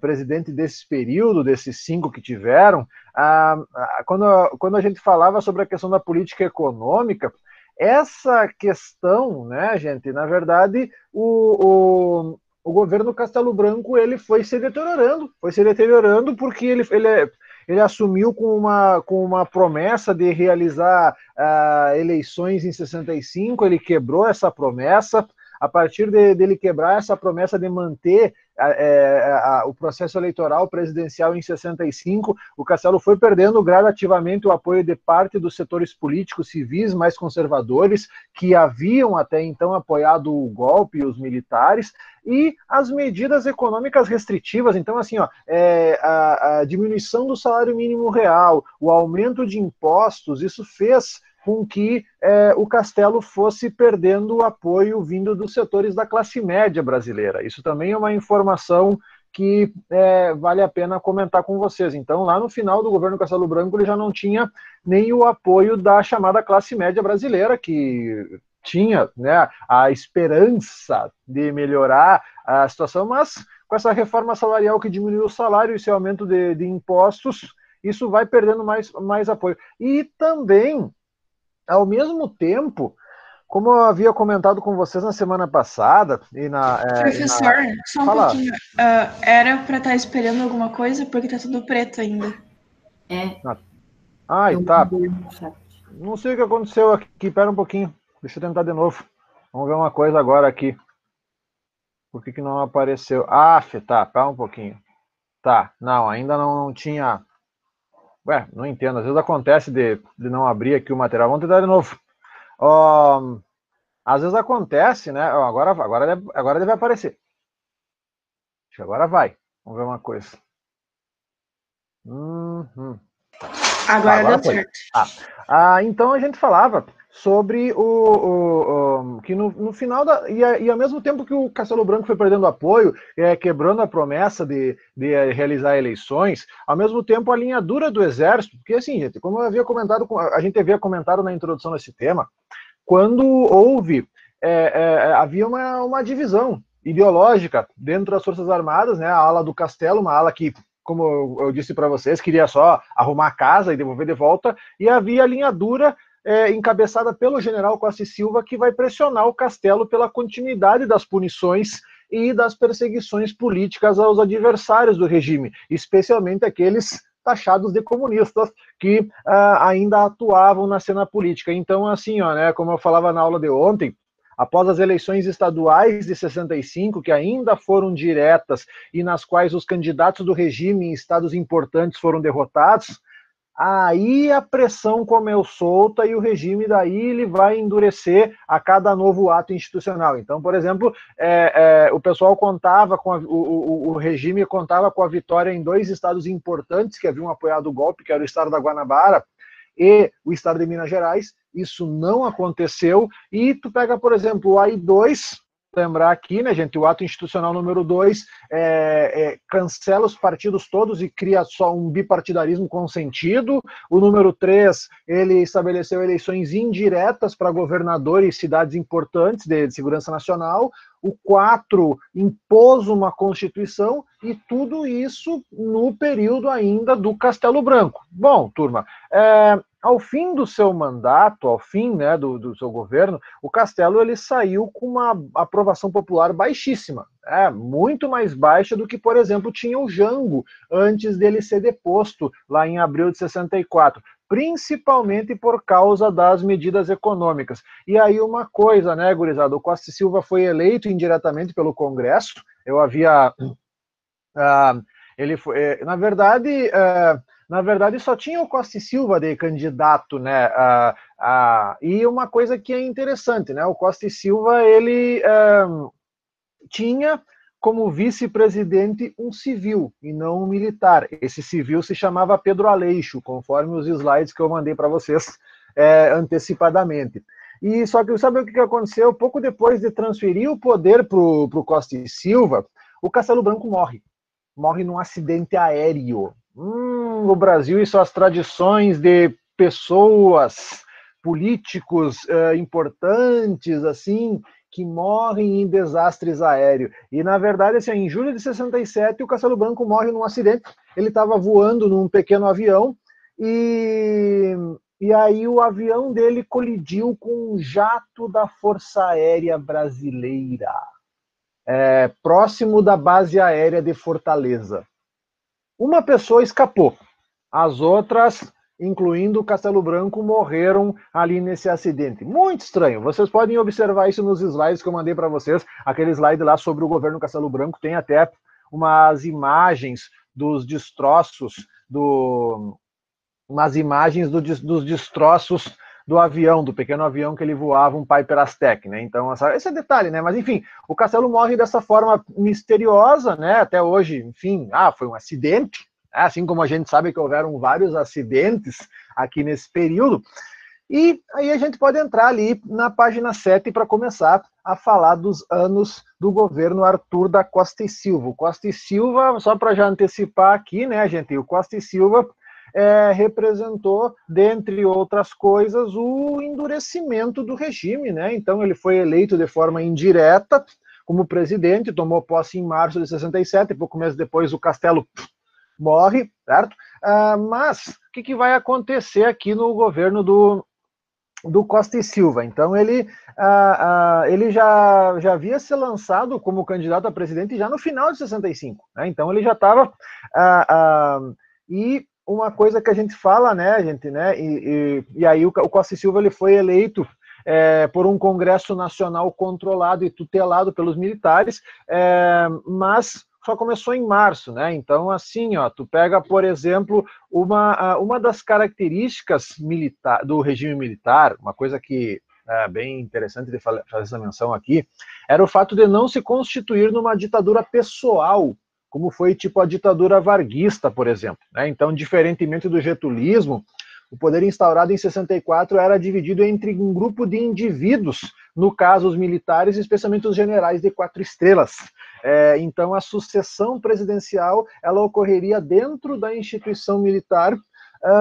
A: presidente desse período, desses 5 que tiveram, quando a gente falava sobre a questão da política econômica, essa questão, né, gente, na verdade, o governo Castelo Branco ele foi se deteriorando porque ele assumiu com uma promessa de realizar eleições em 65, ele quebrou essa promessa. A partir dele quebrar essa promessa de manter o processo eleitoral presidencial em 65, o Castelo foi perdendo gradativamente o apoio de parte dos setores políticos civis mais conservadores, que haviam até então apoiado o golpe e os militares, e as medidas econômicas restritivas. Então, assim, a diminuição do salário mínimo real, o aumento de impostos, isso fez com que o Castelo fosse perdendo o apoio vindo dos setores da classe média brasileira. Isso também é uma informação que vale a pena comentar com vocês. Então, lá no final do governo Castelo Branco, ele já não tinha nem o apoio da chamada classe média brasileira, que tinha, né, a esperança de melhorar a situação, mas com essa reforma salarial que diminuiu o salário e esse aumento de impostos, isso vai perdendo mais apoio. E também, ao mesmo tempo, como eu havia comentado com vocês na semana passada,
B: Professor, só um pouquinho. Era para estar esperando alguma coisa, porque tá tudo preto ainda.
A: Tá. Não sei o que aconteceu aqui, pera um pouquinho. Deixa eu tentar de novo. Vamos ver uma coisa agora aqui. Por que não apareceu? Tá, pera um pouquinho. Tá, não, ainda não tinha... Ué, não entendo. Às vezes acontece de não abrir aqui o material. Vamos tentar de novo. Às vezes acontece, né? Agora deve aparecer. Acho que agora vai. Vamos ver uma coisa.
B: Agora deu certo.
A: Então a gente falava sobre que no final e ao mesmo tempo que o Castelo Branco foi perdendo apoio, quebrando a promessa de realizar eleições, ao mesmo tempo a linha dura do Exército, porque assim, gente, como eu havia comentado, a gente havia comentado na introdução desse tema, quando houve, havia uma divisão ideológica dentro das Forças Armadas, né, a ala do Castelo, uma ala que, como eu disse para vocês, queria só arrumar a casa e devolver de volta, e havia a linha dura encabeçada pelo general Costa e Silva, que vai pressionar o Castelo pela continuidade das punições e das perseguições políticas aos adversários do regime, especialmente aqueles taxados de comunistas que ainda atuavam na cena política. Então, assim, né, como eu falava na aula de ontem, após as eleições estaduais de 65, que ainda foram diretas e nas quais os candidatos do regime em estados importantes foram derrotados, aí a pressão comeu solta e o regime daí ele vai endurecer a cada novo ato institucional. Então, por exemplo, o pessoal contava com o regime contava com a vitória em 2 estados importantes que haviam apoiado o golpe, que era o estado da Guanabara e o estado de Minas Gerais. Isso não aconteceu. E tu pega, por exemplo, o AI2, lembrar aqui, né, gente, o ato institucional número 2 cancela os partidos todos e cria só um bipartidarismo consentido. O número 3, ele estabeleceu eleições indiretas para governadores e cidades importantes de segurança nacional. O 4 impôs uma constituição, e tudo isso no período ainda do Castelo Branco. Bom, turma, ao fim do seu mandato, ao fim, né, do seu governo, o Castelo ele saiu com uma aprovação popular baixíssima, muito mais baixa do que, por exemplo, tinha o Jango antes dele ser deposto lá em abril de 64, principalmente por causa das medidas econômicas. E aí uma coisa, né, gurizada, o Costa e Silva foi eleito indiretamente pelo Congresso. Eu havia... ele foi, na verdade, só tinha o Costa e Silva de candidato, né? E uma coisa que é interessante, né? O Costa e Silva, ele tinha como vice-presidente um civil e não um militar. Esse civil se chamava Pedro Aleixo, conforme os slides que eu mandei para vocês antecipadamente. E só que sabe o que aconteceu? Pouco depois de transferir o poder para o Costa e Silva, o Castelo Branco morre num acidente aéreo. O Brasil e suas tradições de pessoas, políticos importantes, assim, que morrem em desastres aéreos. E, na verdade, assim, em julho de 67, o Castelo Branco morre num acidente. Ele estava voando num pequeno avião e aí o avião dele colidiu com um jato da Força Aérea Brasileira, próximo da base aérea de Fortaleza. Uma pessoa escapou. As outras, incluindo o Castelo Branco, morreram ali nesse acidente. Muito estranho. Vocês podem observar isso nos slides que eu mandei para vocês. Aquele slide lá sobre o governo Castelo Branco tem até umas imagens dos destroços dos destroços do avião, do pequeno avião que ele voava, um Piper Aztec, né? Então, esse é detalhe, né? Mas, enfim, o Castelo morre dessa forma misteriosa, né? Até hoje, enfim, foi um acidente, assim como a gente sabe que houveram vários acidentes aqui nesse período. E aí a gente pode entrar ali na página 7 para começar a falar dos anos do governo Arthur da Costa e Silva. O Costa e Silva, só para já antecipar aqui, né, gente? O Costa e Silva representou, dentre outras coisas, o endurecimento do regime, né? Então ele foi eleito de forma indireta como presidente, tomou posse em março de 67, pouco mês depois o Castelo morre, certo? Mas o que vai acontecer aqui no governo do Costa e Silva? Então ele já havia se lançado como candidato a presidente já no final de 65, né? Então ele já estava e uma coisa que a gente fala, né, gente, né, e aí o Costa e Silva ele foi eleito por um Congresso Nacional controlado e tutelado pelos militares, mas só começou em março, né? Então, assim, ó, tu pega, por exemplo, uma das características do regime militar, uma coisa que é bem interessante de fazer essa menção aqui, era o fato de não se constituir numa ditadura pessoal, como foi tipo a ditadura varguista, por exemplo, né? Então, diferentemente do getulismo, o poder instaurado em 64 era dividido entre um grupo de indivíduos, no caso os militares, especialmente os generais de 4 estrelas. Então a sucessão presidencial ela ocorreria dentro da instituição militar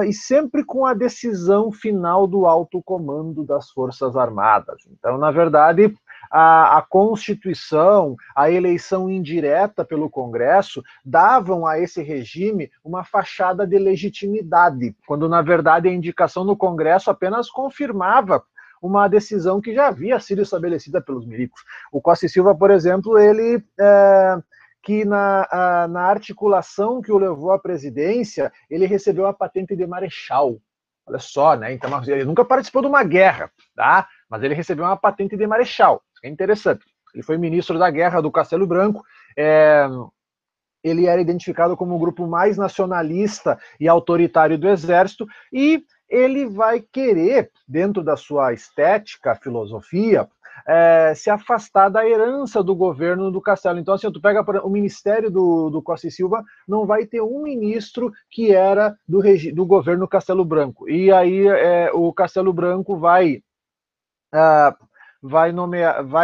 A: e sempre com a decisão final do alto comando das Forças Armadas. Então, na verdade, a Constituição, a eleição indireta pelo Congresso, davam a esse regime uma fachada de legitimidade, quando, na verdade, a indicação no Congresso apenas confirmava uma decisão que já havia sido estabelecida pelos milicos. O Costa e Silva, por exemplo, ele... que na articulação que o levou à presidência, ele recebeu a patente de marechal. Olha só, né? Então, ele nunca participou de uma guerra, tá? Mas ele recebeu uma patente de marechal. Isso é interessante. Ele foi ministro da guerra do Castelo Branco. Ele era identificado como o grupo mais nacionalista e autoritário do Exército, e ele vai querer, dentro da sua estética, filosofia, se afastar da herança do governo do Castelo. Então, assim, tu pega o ministério do Costa e Silva, não vai ter um ministro que era do governo Castelo Branco. E aí o Castelo Branco vai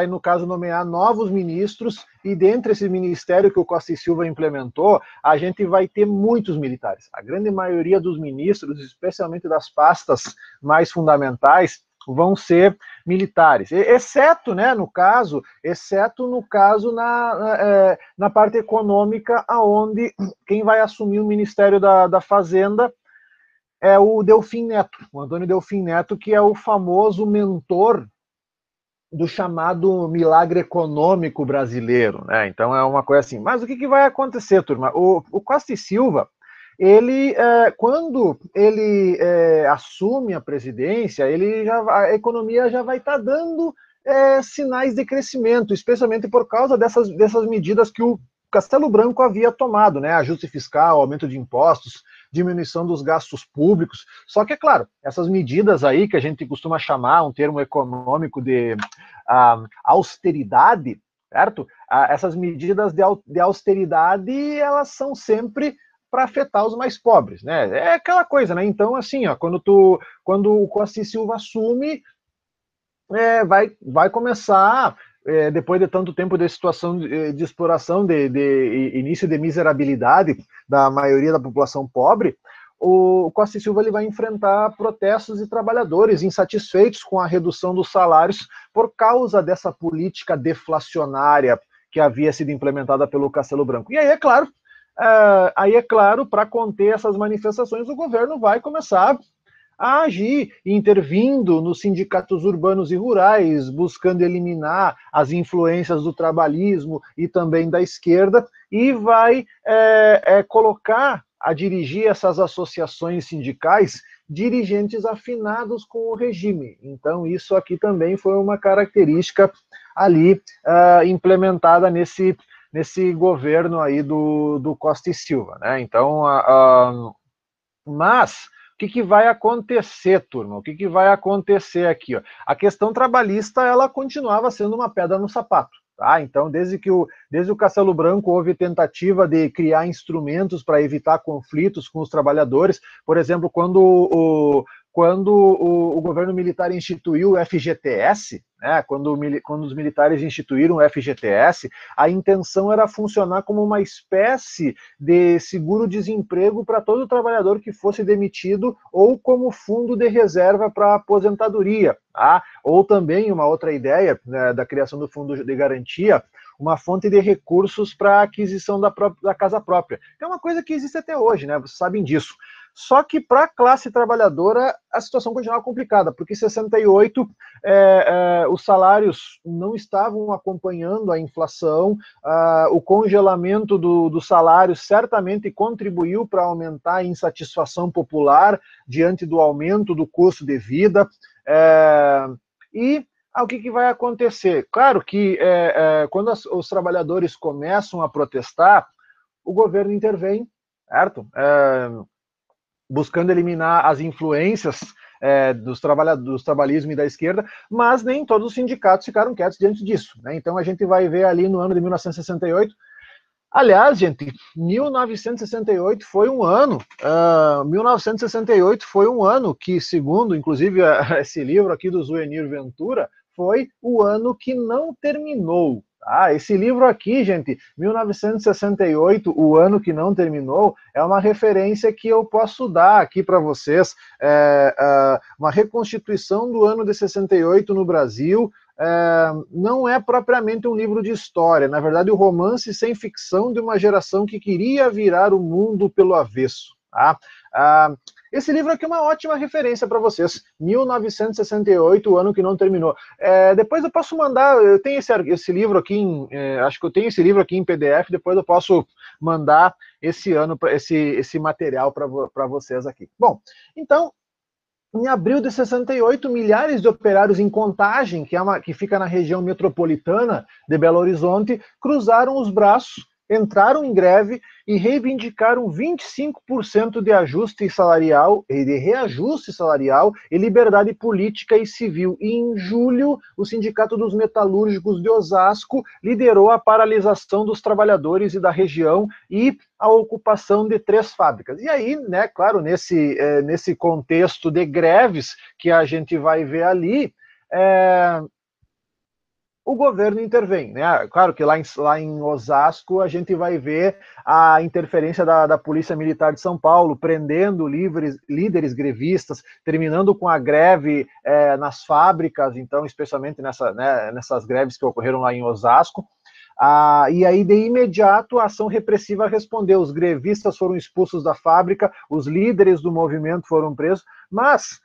A: no caso, nomear novos ministros, e dentre esse ministério que o Costa e Silva implementou, a gente vai ter muitos militares. A grande maioria dos ministros, especialmente das pastas mais fundamentais, vão ser militares, exceto no caso na parte econômica, aonde quem vai assumir o Ministério da Fazenda é o Delfim Neto, o Antônio Delfim Neto, que é o famoso mentor do chamado milagre econômico brasileiro, né? Então é uma coisa assim. Mas o que vai acontecer, turma? O Costa e Silva, quando ele assume a presidência, a economia já vai estar dando sinais de crescimento, especialmente por causa dessas medidas que o Castelo Branco havia tomado, né? Ajuste fiscal, aumento de impostos, diminuição dos gastos públicos. Só que, é claro, essas medidas aí, que a gente costuma chamar, um termo econômico de austeridade, certo? Essas medidas de austeridade, elas são sempre para afetar os mais pobres, né? É aquela coisa, né? Então, assim, ó, quando o Costa e Silva assume, vai começar, depois de tanto tempo de situação de exploração, de início de miserabilidade da maioria da população pobre, o Costa e Silva ele vai enfrentar protestos de trabalhadores insatisfeitos com a redução dos salários por causa dessa política deflacionária que havia sido implementada pelo Castelo Branco. E aí, é claro, para conter essas manifestações, o governo vai começar a agir, intervindo nos sindicatos urbanos e rurais, buscando eliminar as influências do trabalhismo e também da esquerda, e vai colocar a dirigir essas associações sindicais dirigentes afinados com o regime. Então, isso aqui também foi uma característica ali implementada nesse governo aí do Costa e Silva, né? Então, mas o que vai acontecer, turma? O que vai acontecer aqui? Ó? A questão trabalhista, ela continuava sendo uma pedra no sapato. Tá? Então, desde o Castelo Branco, houve tentativa de criar instrumentos para evitar conflitos com os trabalhadores. Por exemplo, quando o governo militar instituiu o FGTS, né, quando os militares instituíram o FGTS, a intenção era funcionar como uma espécie de seguro-desemprego para todo trabalhador que fosse demitido, ou como fundo de reserva para aposentadoria. Tá? Ou também uma outra ideia, né, da criação do fundo de garantia, uma fonte de recursos para a aquisição da casa própria. É uma coisa que existe até hoje, né? Vocês sabem disso. Só que para a classe trabalhadora a situação continuava complicada, porque em 68 os salários não estavam acompanhando a inflação, o congelamento do salário certamente contribuiu para aumentar a insatisfação popular diante do aumento do custo de vida, e o que vai acontecer? Claro que quando os trabalhadores começam a protestar, o governo intervém, certo? Buscando eliminar as influências do trabalhismo e da esquerda, mas nem todos os sindicatos ficaram quietos diante disso, né? Então a gente vai ver ali no ano de 1968, aliás, gente, 1968 foi um ano, 1968 foi um ano que, segundo, inclusive, esse livro aqui do Zuenir Ventura, foi o ano que não terminou. Esse livro aqui, gente, 1968, o ano que não terminou, é uma referência que eu posso dar aqui para vocês, uma reconstituição do ano de 68 no Brasil. Não é propriamente um livro de história, na verdade, o romance sem ficção de uma geração que queria virar o mundo pelo avesso. Tá? Esse livro aqui é uma ótima referência para vocês, 1968, o ano que não terminou. Depois eu posso mandar, eu tenho esse livro aqui, acho que eu tenho esse livro aqui em PDF, depois eu posso mandar esse material para vocês aqui. Bom, então, em abril de 68, milhares de operários em Contagem, que fica na região metropolitana de Belo Horizonte, cruzaram os braços entraram em greve e reivindicaram 25% de ajuste salarial, de reajuste salarial e liberdade política e civil. E em julho, o Sindicato dos Metalúrgicos de Osasco liderou a paralisação dos trabalhadores e da região e a ocupação de 3 fábricas. E aí, né, claro, nesse contexto de greves que a gente vai ver ali, o governo intervém, né? Claro que lá em Osasco a gente vai ver a interferência da Polícia Militar de São Paulo, prendendo líderes grevistas, terminando com a greve nas fábricas, então, especialmente nessas greves que ocorreram lá em Osasco. E aí, de imediato, a ação repressiva respondeu. Os grevistas foram expulsos da fábrica, os líderes do movimento foram presos, mas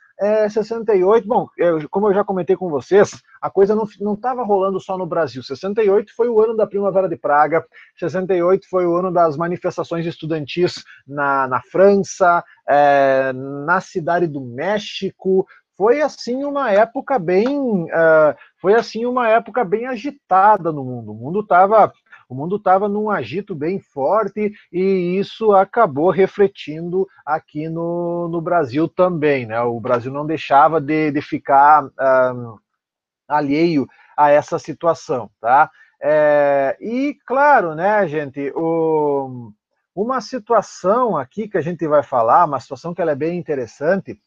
A: 68, bom, como eu já comentei com vocês, a coisa não estava rolando só no Brasil. 68 foi o ano da Primavera de Praga, 68 foi o ano das manifestações estudantis na França, na Cidade do México. Foi assim uma época bem agitada no mundo. O mundo estava num agito bem forte e isso acabou refletindo aqui no Brasil também, né? O Brasil não deixava de ficar alheio a essa situação, tá? E claro, né, gente, uma situação aqui que a gente vai falar, uma situação que ela é bem interessante,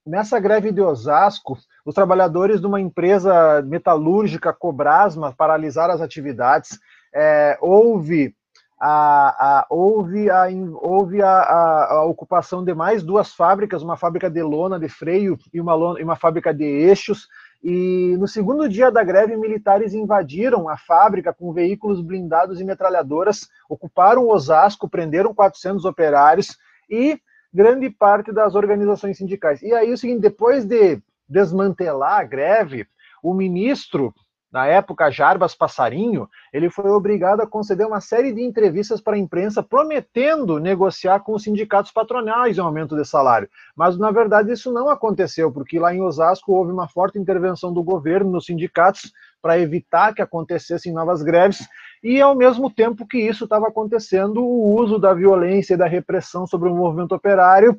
A: nessa greve de Osasco, os trabalhadores de uma empresa metalúrgica, Cobrasma, paralisaram as atividades. Houve a ocupação de mais 2 fábricas, uma fábrica de lona de freio e uma fábrica de eixos. E no segundo dia da greve, militares invadiram a fábrica com veículos blindados e metralhadoras, ocuparam Osasco, prenderam 400 operários e grande parte das organizações sindicais. E aí o seguinte, depois de desmantelar a greve, o ministro, na época, Jarbas Passarinho, ele foi obrigado a conceder uma série de entrevistas para a imprensa, prometendo negociar com os sindicatos patronais um aumento de salário. Mas, na verdade, isso não aconteceu, porque lá em Osasco houve uma forte intervenção do governo nos sindicatos para evitar que acontecessem novas greves, e ao mesmo tempo que isso estava acontecendo, o uso da violência e da repressão sobre o movimento operário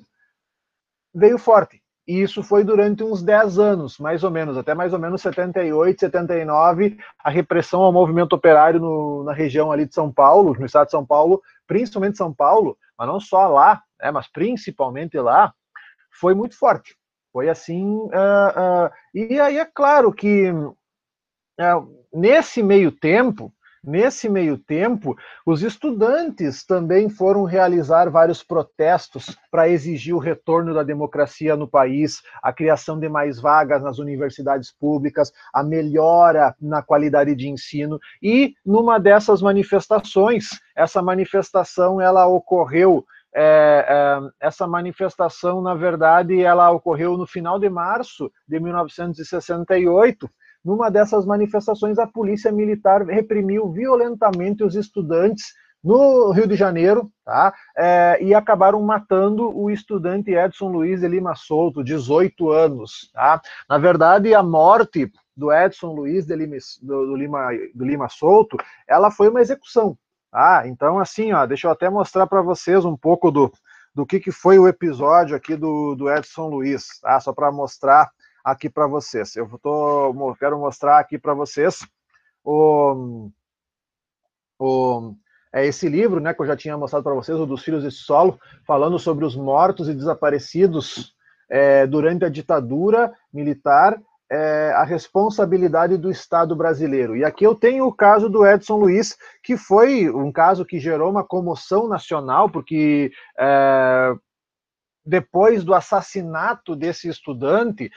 A: veio forte. E isso foi durante uns 10 anos, mais ou menos, até mais ou menos 78, 79, a repressão ao movimento operário na região ali de São Paulo, no estado de São Paulo, principalmente São Paulo, mas não só lá, mas principalmente lá, foi muito forte. Foi assim, e aí é claro que nesse meio tempo, os estudantes também foram realizar vários protestos para exigir o retorno da democracia no país, a criação de mais vagas nas universidades públicas, a melhora na qualidade de ensino. E numa dessas manifestações, essa manifestação ela ocorreu. Essa manifestação, na verdade, ela ocorreu no final de março de 1968. Numa dessas manifestações, a polícia militar reprimiu violentamente os estudantes no Rio de Janeiro, tá? E acabaram matando o estudante Edson Luiz de Lima Souto, 18 anos. Tá? Na verdade, a morte do Edson Luiz de Lima Souto, ela foi uma execução. Tá? Então, assim, deixa eu até mostrar para vocês um pouco do que foi o episódio aqui do Edson Luiz, tá? Só para mostrar aqui para vocês. Quero mostrar aqui para vocês esse livro, né, que eu já tinha mostrado para vocês, o Dos Filhos desse Solo, falando sobre os mortos e desaparecidos durante a ditadura militar, a responsabilidade do Estado brasileiro. E aqui eu tenho o caso do Edson Luiz, que foi um caso que gerou uma comoção nacional, porque depois do assassinato desse estudante,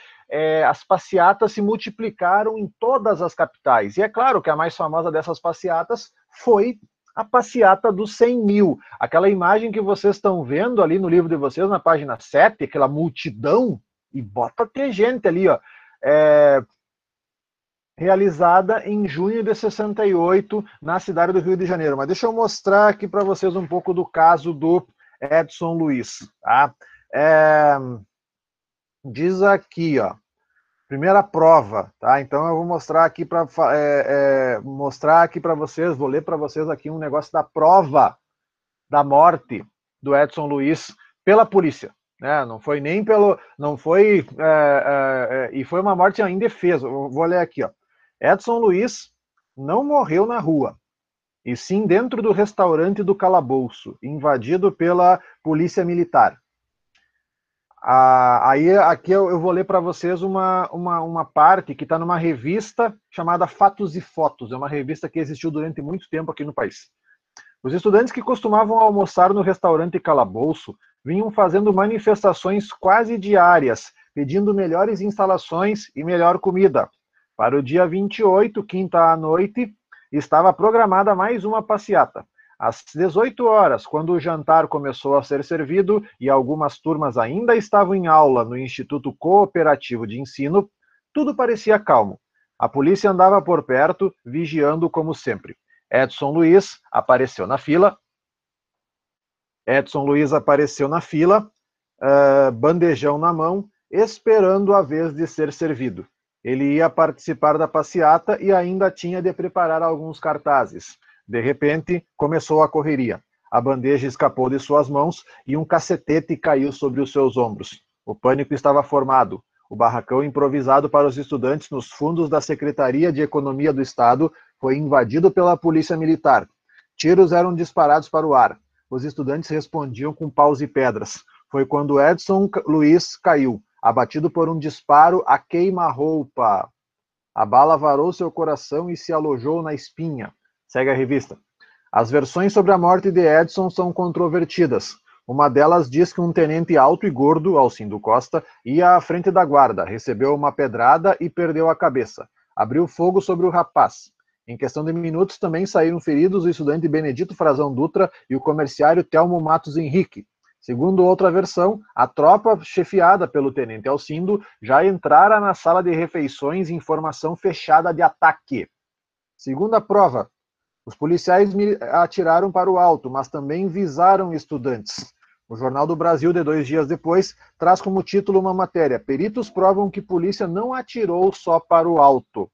A: as passeatas se multiplicaram em todas as capitais. E é claro que a mais famosa dessas passeatas foi a passeata dos 100 mil. Aquela imagem que vocês estão vendo ali no livro de vocês, na página 7, aquela multidão, e bota ter gente ali, ó, realizada em junho de 68, na cidade do Rio de Janeiro. Mas deixa eu mostrar aqui para vocês um pouco do caso do Edson Luiz, tá? Diz aqui, ó, Primeira prova, tá? Então eu vou mostrar aqui para vocês, vou ler para vocês aqui um negócio da prova da morte do Edson Luiz pela polícia, né? Não foi nem pelo, não foi e foi uma morte indefesa. Eu vou ler aqui, ó. Edson Luiz não morreu na rua, e sim dentro do restaurante do Calabouço, invadido pela polícia militar. Aí aqui eu vou ler para vocês uma parte que está numa revista chamada Fatos e Fotos. É uma revista que existiu durante muito tempo aqui no país. Os estudantes que costumavam almoçar no restaurante Calabouço vinham fazendo manifestações quase diárias, pedindo melhores instalações e melhor comida. Para o dia 28, quinta à noite, estava programada mais uma passeata. Às 18 horas, quando o jantar começou a ser servido e algumas turmas ainda estavam em aula no Instituto Cooperativo de Ensino, tudo parecia calmo. A polícia andava por perto, vigiando como sempre. Edson Luiz apareceu na fila. Bandejão na mão, esperando a vez de ser servido. Ele ia participar da passeata e ainda tinha de preparar alguns cartazes. De repente, começou a correria. A bandeja escapou de suas mãos e um cacetete caiu sobre os seus ombros. O pânico estava formado. O barracão improvisado para os estudantes nos fundos da Secretaria de Economia do Estado foi invadido pela polícia militar. Tiros eram disparados para o ar. Os estudantes respondiam com paus e pedras. Foi quando Edson Luiz caiu, abatido por um disparo a queima-roupa. A bala varou seu coração e se alojou na espinha. Segue a revista. As versões sobre a morte de Edson são controvertidas. Uma delas diz que um tenente alto e gordo, Alcindo Costa, ia à frente da guarda, recebeu uma pedrada e perdeu a cabeça. Abriu fogo sobre o rapaz. Em questão de minutos também saíram feridos o estudante Benedito Frazão Dutra e o comerciário Telmo Matos Henrique. Segundo outra versão, a tropa chefiada pelo tenente Alcindo já entrara na sala de refeições em formação fechada de ataque. Segunda prova, os policiais atiraram para o alto, mas também visaram estudantes. O Jornal do Brasil, de 2 dias depois, traz como título uma matéria: peritos provam que polícia não atirou só para o alto.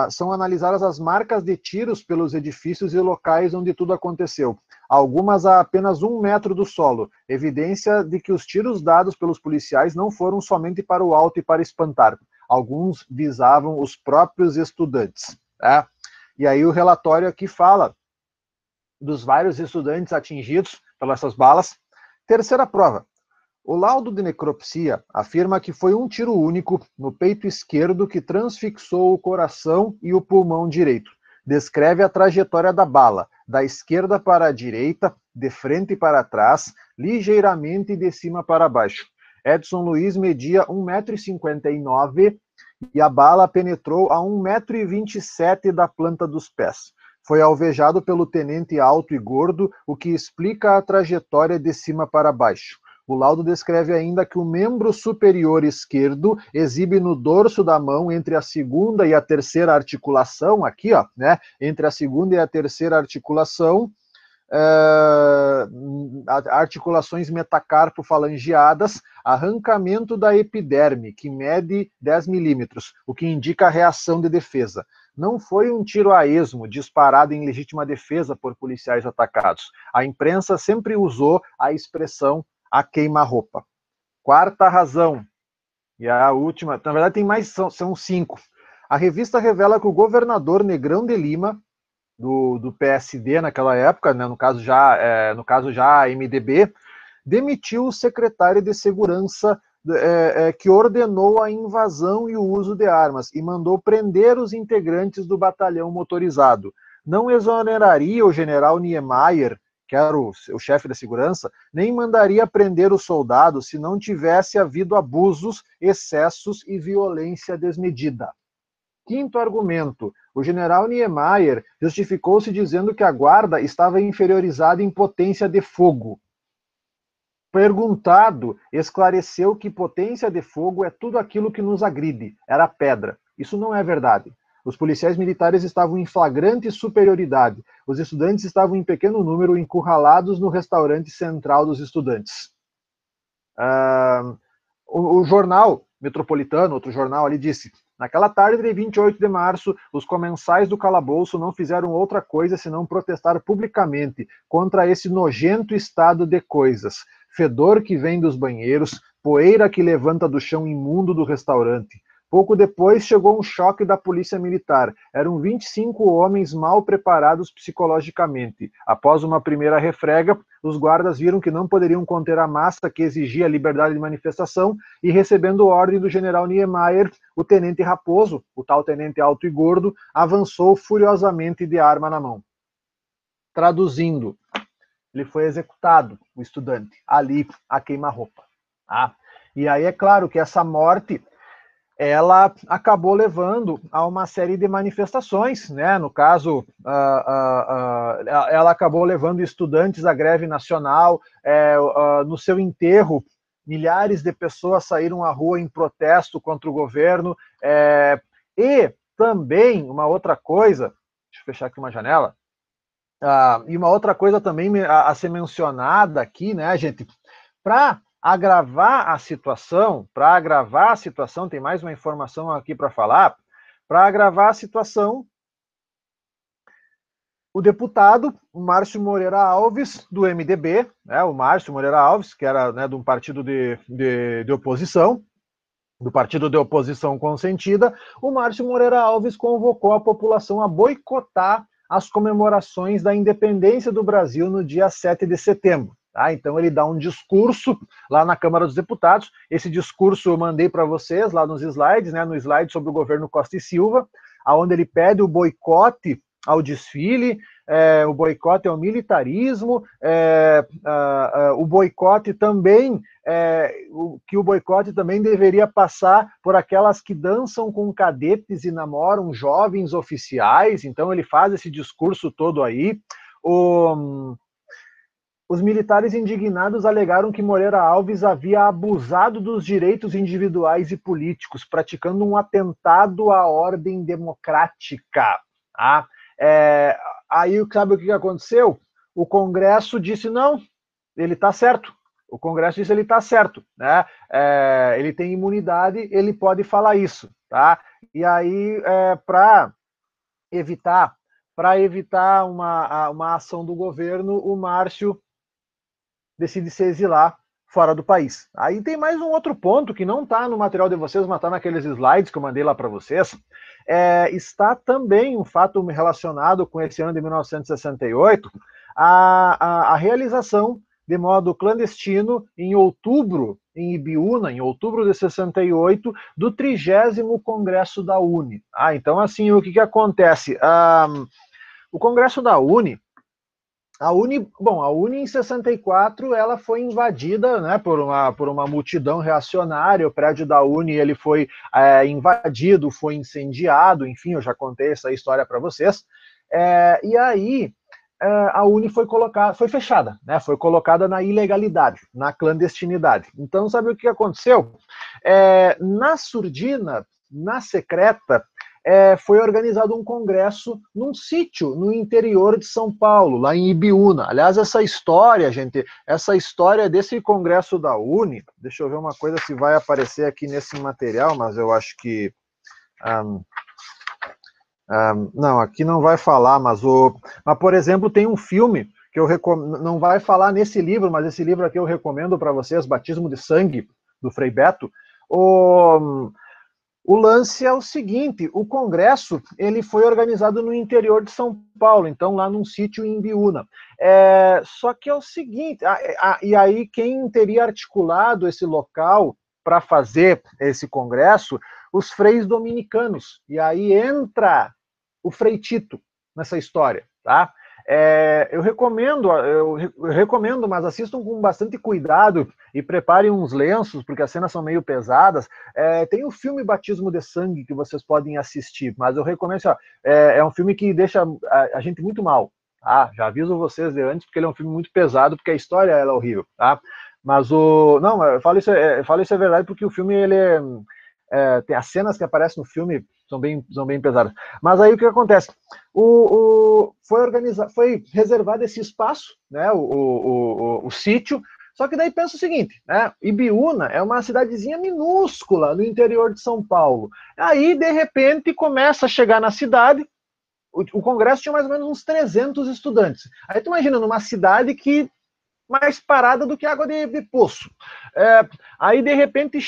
A: São analisadas as marcas de tiros pelos edifícios e locais onde tudo aconteceu. Algumas a apenas 1 metro do solo, evidência de que os tiros dados pelos policiais não foram somente para o alto e para espantar. Alguns visavam os próprios estudantes. Tá? E aí o relatório aqui fala dos vários estudantes atingidos pelas essas balas. Terceira prova. O laudo de necropsia afirma que foi um tiro único no peito esquerdo que transfixou o coração e o pulmão direito. Descreve a trajetória da bala, da esquerda para a direita, de frente para trás, ligeiramente de cima para baixo. Edson Luiz media 1,59 m e a bala penetrou a 1,27 m da planta dos pés. Foi alvejado pelo tenente alto e gordo, o que explica a trajetória de cima para baixo. O laudo descreve ainda que o membro superior esquerdo exibe no dorso da mão entre a segunda e a terceira articulação, aqui, ó, né? Entre a segunda e a terceira articulação, articulações metacarpo-falangeadas, arrancamento da epiderme, que mede 10 milímetros, o que indica a reação de defesa. Não foi um tiro a esmo, disparado em legítima defesa por policiais atacados. A imprensa sempre usou a expressão a queima-roupa. Quarta razão, e a última, na verdade tem mais, são 5. A revista revela que o governador Negrão de Lima, do PSD naquela época, né, no caso já MDB, demitiu o secretário de Segurança que ordenou a invasão e o uso de armas e mandou prender os integrantes do batalhão motorizado. Não exoneraria o general Niemeyer, que era o chefe da segurança, nem mandaria prender os soldados se não tivesse havido abusos, excessos e violência desmedida. Quinto argumento, o general Niemeyer justificou-se dizendo que a guarda estava inferiorizada em potência de fogo. Perguntado, esclareceu que potência de fogo é tudo aquilo que nos agride, era pedra. Isso não é verdade. Os policiais militares estavam em flagrante superioridade. Os estudantes estavam em pequeno número encurralados no restaurante central dos estudantes. O jornal Metropolitano, outro jornal ali, disse: naquela tarde de 28 de março, os comensais do calabouço não fizeram outra coisa senão protestar publicamente contra esse nojento estado de coisas. Fedor que vem dos banheiros, poeira que levanta do chão imundo do restaurante. Pouco depois chegou um choque da polícia militar. Eram 25 homens mal preparados psicologicamente. Após uma primeira refrega, os guardas viram que não poderiam conter a massa que exigia liberdade de manifestação e, recebendo ordem do general Niemeyer, o tenente Raposo, o tal tenente alto e gordo, avançou furiosamente de arma na mão. Traduzindo, ele foi executado, o estudante, ali a queima-roupa. E aí é claro que essa morte ela acabou levando a uma série de manifestações, né? No caso, ela acabou levando estudantes à greve nacional. No seu enterro, milhares de pessoas saíram à rua em protesto contra o governo. E também, uma outra coisa, deixa eu fechar aqui uma janela, e uma outra coisa também a ser mencionada aqui, né, gente, para agravar a situação, tem mais uma informação aqui para falar, para agravar a situação, o deputado Márcio Moreira Alves, do MDB, né, o Márcio Moreira Alves, que era, né, de um partido de oposição, do partido de oposição consentida, o Márcio Moreira Alves convocou a população a boicotar as comemorações da independência do Brasil no dia 7 de setembro. Então ele dá um discurso lá na Câmara dos Deputados. Esse discurso eu mandei para vocês lá nos slides, né, no slide sobre o governo Costa e Silva, onde ele pede o boicote ao desfile, o boicote ao militarismo, o boicote também, que o boicote também deveria passar por aquelas que dançam com cadetes e namoram jovens oficiais. Então ele faz esse discurso todo aí. Os militares indignados alegaram que Moreira Alves havia abusado dos direitos individuais e políticos, praticando um atentado à ordem democrática. Aí, sabe o que aconteceu? O Congresso disse, não, ele está certo. O Congresso disse, ele está certo, né? Ele tem imunidade, ele pode falar isso, tá? E aí, para evitar uma ação do governo, o Márcio decide se exilar fora do país. Aí tem mais um outro ponto que não está no material de vocês, mas está naqueles slides que eu mandei lá para vocês. Está também um fato relacionado com esse ano de 1968, a realização de modo clandestino, em outubro, em Ibiúna, em outubro de 68, do 30º Congresso da UNE. Então, assim, o que acontece? O Congresso da UNE, a UNE em 64 ela foi invadida, né, por uma multidão reacionária. O prédio da UNE ele foi invadido, foi incendiado, enfim, eu já contei essa história para vocês. E aí a UNE foi fechada, né, foi colocada na ilegalidade, na clandestinidade. Então, sabe o que aconteceu? Na surdina, na secreta, foi organizado um congresso num sítio no interior de São Paulo, lá em Ibiúna. Aliás, essa história desse congresso da UNE, deixa eu ver uma coisa se vai aparecer aqui nesse material, mas eu acho que... não, aqui não vai falar, mas, por exemplo, tem um filme que eu recomendo, não vai falar nesse livro, mas esse livro aqui eu recomendo para vocês, Batismo de Sangue, do Frei Beto. O lance é o seguinte, o congresso ele foi organizado no interior de São Paulo, então lá num sítio em Ibiúna. Só que é o seguinte, e aí quem teria articulado esse local para fazer esse congresso? Os freis dominicanos. E aí entra o Frei Tito nessa história, tá? Eu recomendo, mas assistam com bastante cuidado e preparem uns lenços, porque as cenas são meio pesadas. Tem o filme Batismo de Sangue que vocês podem assistir, mas eu recomendo, é um filme que deixa a gente muito mal, tá? Já aviso vocês de antes, porque ele é um filme muito pesado, porque a história ela é horrível, tá? Mas não, eu falo isso é verdade, porque o filme ele tem as cenas que aparecem no filme são bem pesadas. Mas aí o que acontece? Foi reservado esse espaço, né, o sítio, Só que daí pensa o seguinte, né? Ibiúna é uma cidadezinha minúscula no interior de São Paulo. Aí, de repente, começa a chegar na cidade, o congresso tinha mais ou menos uns 300 estudantes. Aí tu imagina, numa cidade que mais parada do que água de poço. Aí, de repente,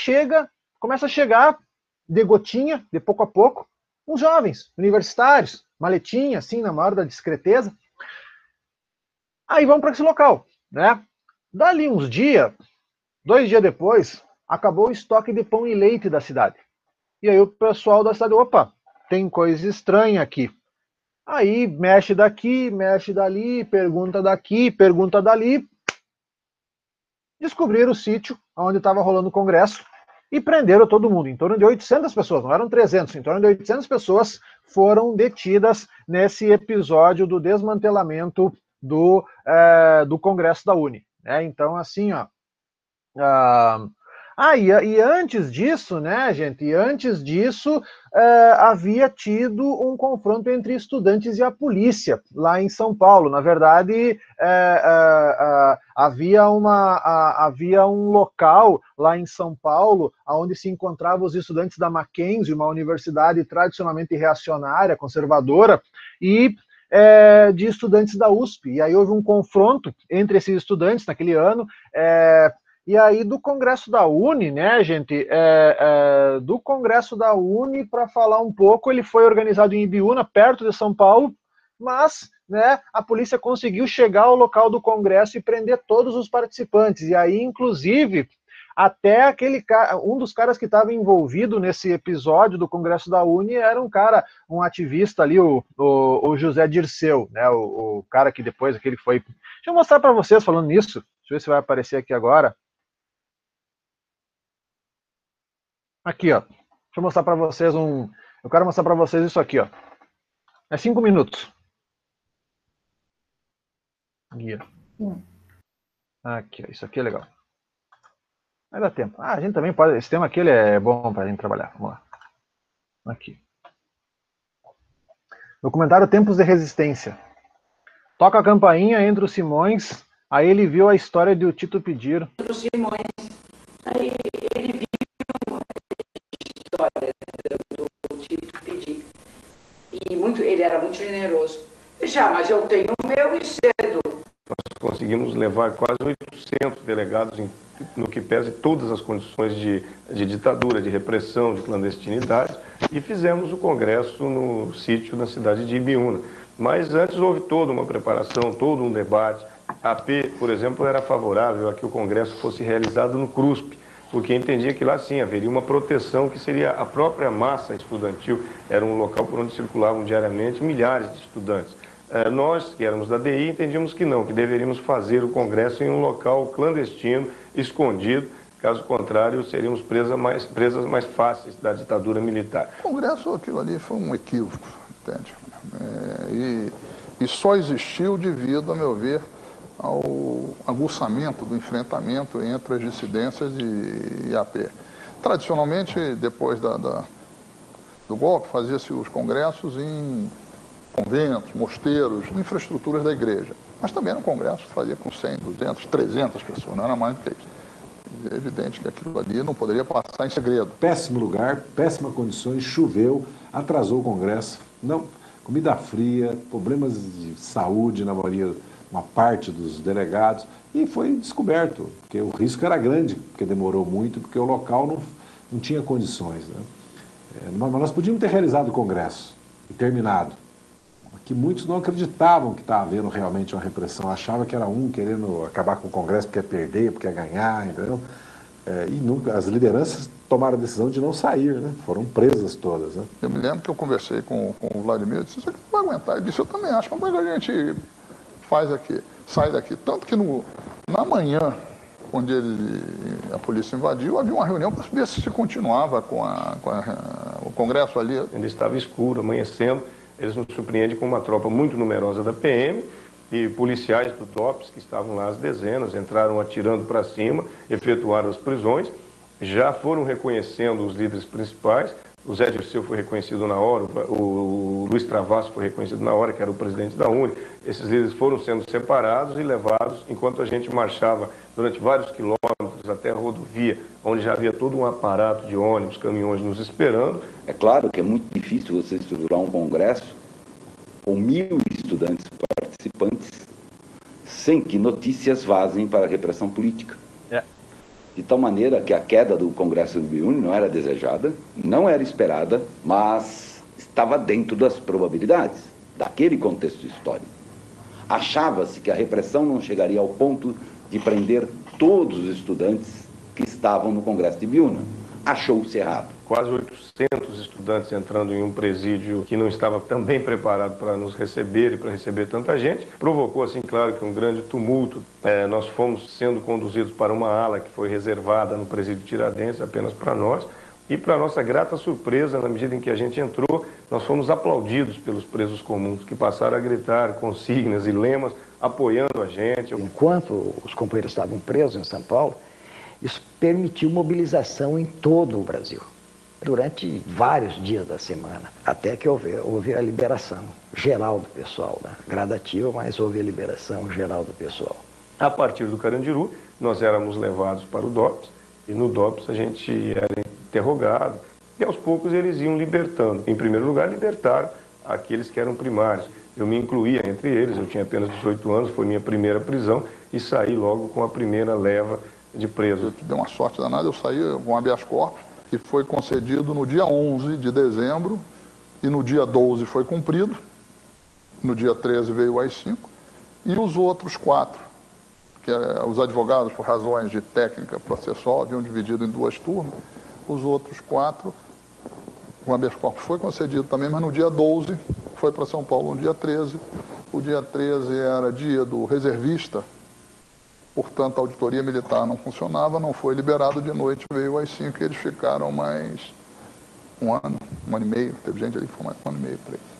A: começa a chegar de gotinha, de pouco a pouco, uns jovens universitários, maletinha, assim, na maior da discreteza. Aí vamos para esse local, né? Dali uns dias, 2 dias depois, acabou o estoque de pão e leite da cidade. E aí o pessoal da cidade, opa, tem coisa estranha aqui. Aí mexe daqui, mexe dali, pergunta daqui, pergunta dali. Descobriram o sítio onde estava rolando o congresso e prenderam todo mundo. Em torno de 800 pessoas, não eram 300, em torno de 800 pessoas foram detidas nesse episódio do desmantelamento do Congresso da Uni. Então, assim, ó. E antes disso, né, gente? E antes disso, havia tido um confronto entre estudantes e a polícia lá em São Paulo. Na verdade, havia um local lá em São Paulo onde se encontravam os estudantes da Mackenzie, uma universidade tradicionalmente reacionária, conservadora, e de estudantes da USP. E aí houve um confronto entre esses estudantes naquele ano. E aí, do Congresso da Uni, né, gente, do Congresso da Uni, para falar um pouco, ele foi organizado em Ibiúna, perto de São Paulo, mas, né, a polícia conseguiu chegar ao local do Congresso e prender todos os participantes. E aí, inclusive, até um dos caras que estava envolvido nesse episódio do Congresso da Uni era um ativista ali, o José Dirceu, né, o cara que depois, aquele foi... Deixa eu mostrar para vocês falando nisso, deixa eu ver se vai aparecer aqui agora. Aqui, ó. Deixa eu mostrar para vocês Eu quero mostrar para vocês isso aqui, ó. É 5 minutos. Aqui, ó. Aqui, ó. Isso aqui é legal. Vai dar tempo. A gente também pode... Esse tema aqui ele é bom para a gente trabalhar. Vamos lá. Aqui. Documentário Tempos de Resistência. Toca a campainha, entra o Simões. Aí ele viu a história de o Tito pedir.
C: Entra o Simões. Aí ele viu a história do Tito pedir. E ele era muito generoso. Mas eu tenho o meu e cedo.
D: Nós conseguimos levar quase 800 delegados no que pese todas as condições de ditadura, de repressão, de clandestinidade, e fizemos o congresso no sítio na cidade de Ibiúna. Mas antes houve toda uma preparação, todo um debate. A AP, por exemplo, era favorável a que o congresso fosse realizado no CRUSP, porque entendia que lá sim haveria uma proteção que seria a própria massa estudantil, era um local por onde circulavam diariamente milhares de estudantes. Nós, que éramos da DI, entendíamos que não, que deveríamos fazer o congresso em um local clandestino, escondido, caso contrário, seríamos presas mais fáceis da ditadura militar.
E: O congresso, aquilo ali foi um equívoco, entende? E só existiu devido, a meu ver, ao aguçamento do enfrentamento entre as dissidências e a AP. Tradicionalmente, depois do golpe, fazia-se os congressos em conventos, mosteiros, infraestruturas da igreja. Mas também era um congresso que fazia com 100, 200, 300 pessoas, não era mais do que isso. É evidente que aquilo ali não poderia passar em segredo.
F: Péssimo lugar, péssimas condições, choveu, atrasou o congresso, não, comida fria, problemas de saúde na maioria, uma parte dos delegados, e foi descoberto, porque o risco era grande, porque demorou muito, porque o local não tinha condições, né? Mas nós podíamos ter realizado o congresso e terminado. Que muitos não acreditavam que estava havendo realmente uma repressão, achavam que era um querendo acabar com o Congresso porque ia perder, porque ia ganhar, entendeu? E nunca, as lideranças tomaram a decisão de não sair, né? Foram presas todas, né?
E: Eu me lembro que eu conversei com o Vladimir, eu disse, isso aqui não vai aguentar. Ele disse, eu também acho, mas a gente faz aqui, sai daqui. Tanto que na manhã, quando a polícia invadiu, havia uma reunião para ver se continuava com o Congresso ali.
D: Ainda estava escuro, amanhecendo. Eles nos surpreendem com uma tropa muito numerosa da PM e policiais do DOPS, que estavam lá às dezenas, entraram atirando para cima, efetuaram as prisões, já foram reconhecendo os líderes principais. O Zé Dirceu foi reconhecido na hora, o Luiz Travassos foi reconhecido na hora, que era o presidente da UNE. Esses líderes foram sendo separados e levados, enquanto a gente marchava durante vários quilômetros até a rodovia, onde já havia todo um aparato de ônibus, caminhões nos esperando.
G: É claro que é muito difícil você estruturar um congresso com 1.000 estudantes participantes sem que notícias vazem para a repressão política. De tal maneira que a queda do Congresso do Biúna não era desejada, não era esperada, mas estava dentro das probabilidades daquele contexto histórico. Achava-se que a repressão não chegaria ao ponto de prender todos os estudantes que estavam no Congresso de Biúna. Achou-se errado.
D: Quase 800 estudantes entrando em um presídio que não estava também preparado para nos receber e para receber tanta gente. Provocou, assim, claro, que um grande tumulto. Nós fomos sendo conduzidos para uma ala que foi reservada no presídio Tiradentes apenas para nós. E, para nossa grata surpresa, na medida em que a gente entrou, nós fomos aplaudidos pelos presos comuns, que passaram a gritar consignas e lemas, apoiando a gente.
H: Enquanto os companheiros estavam presos em São Paulo, isso permitiu mobilização em todo o Brasil, durante vários dias da semana, até que houve a liberação geral do pessoal, né? Gradativa, mas houve a liberação geral do pessoal.
D: A partir do Carandiru, nós éramos levados para o DOPS, e no DOPS a gente era interrogado, e aos poucos eles iam libertando. Em primeiro lugar, libertaram aqueles que eram primários. Eu me incluía entre eles, eu tinha apenas 18 anos, foi minha primeira prisão, e saí logo com a primeira leva de presos.
E: Deu uma sorte danada, eu saí com habeas corpus, que foi concedido no dia 11 de dezembro, e no dia 12 foi cumprido, no dia 13 veio o AI-5, e os outros 4, que os advogados, por razões de técnica processual, haviam dividido em 2 turmas, os outros 4, o habeas corpus foi concedido também, mas no dia 12 foi para São Paulo, no dia 13, o dia 13 era dia do reservista, portanto, a auditoria militar não funcionava, não foi liberado, de noite veio o AI-5 e eles ficaram mais um ano e meio. Teve gente ali que ficou mais um ano e meio preso.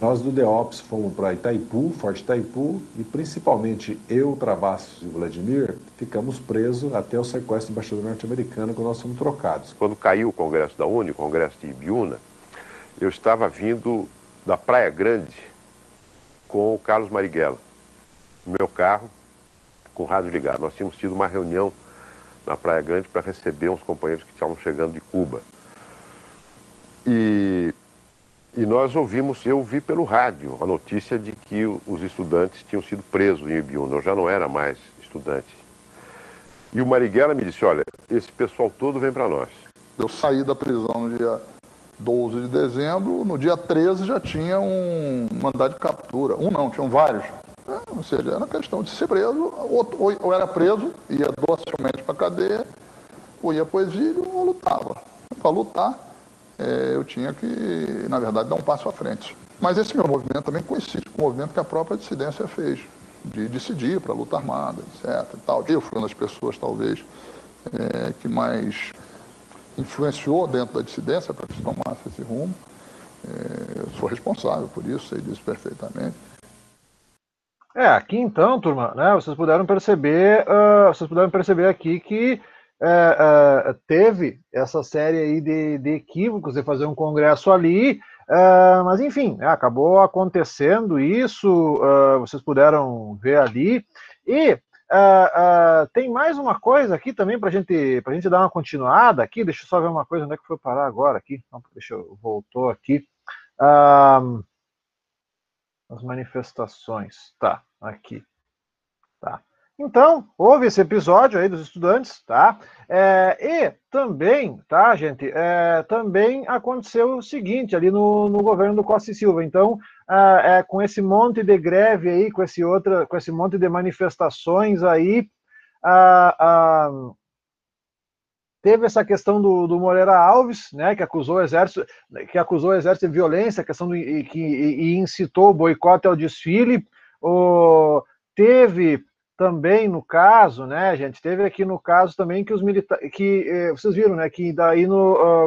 F: Nós do DEOPS fomos para Itaipu, Forte Itaipu, e principalmente eu, Travassos e Vladimir, ficamos presos até o sequestro do embaixador norte-americano, quando nós fomos trocados.
I: Quando caiu o Congresso da UNE, o Congresso de Ibiúna, eu estava vindo da Praia Grande com o Carlos Marighella, no meu carro, com o rádio ligado. Nós tínhamos tido uma reunião na Praia Grande para receber uns companheiros que estavam chegando de Cuba. E nós eu ouvi pelo rádio a notícia de que os estudantes tinham sido presos em Ibiúna. Eu já não era mais estudante. E o Marighella me disse, olha, esse pessoal todo vem para nós.
E: Eu saí da prisão no dia 12 de dezembro, no dia 13 já tinha um mandado de captura. Tinham vários. Ou seja, era questão de ser preso, ou era preso, ia docilmente para a cadeia, ou ia para o exílio, ou lutava. Para lutar, eu tinha que, na verdade, dar um passo à frente. Mas esse meu movimento também coincide com o movimento que a própria dissidência fez, de decidir para a luta armada, etc. E tal. Eu fui uma das pessoas, talvez, que mais influenciou dentro da dissidência para que se tomasse esse rumo. Eu sou responsável por isso, sei disso perfeitamente.
A: Aqui então, turma, né, vocês puderam perceber aqui que teve essa série aí de equívocos de fazer um congresso ali, mas enfim, acabou acontecendo isso, vocês puderam ver ali, e tem mais uma coisa aqui também para gente dar uma continuada aqui. Deixa eu só ver uma coisa, onde é que foi parar agora aqui, então, voltou aqui, as manifestações, tá, aqui, tá. Então, houve esse episódio aí dos estudantes, tá, e também, tá, gente, também aconteceu o seguinte, ali no governo do Costa e Silva, então, com esse monte de greve aí, com esse monte de manifestações aí, teve essa questão do Moreira Alves, né, que acusou o exército de violência, e incitou o boicote ao desfile. Teve também no caso, né, gente, teve aqui no caso também que os militares, vocês viram, né, que daí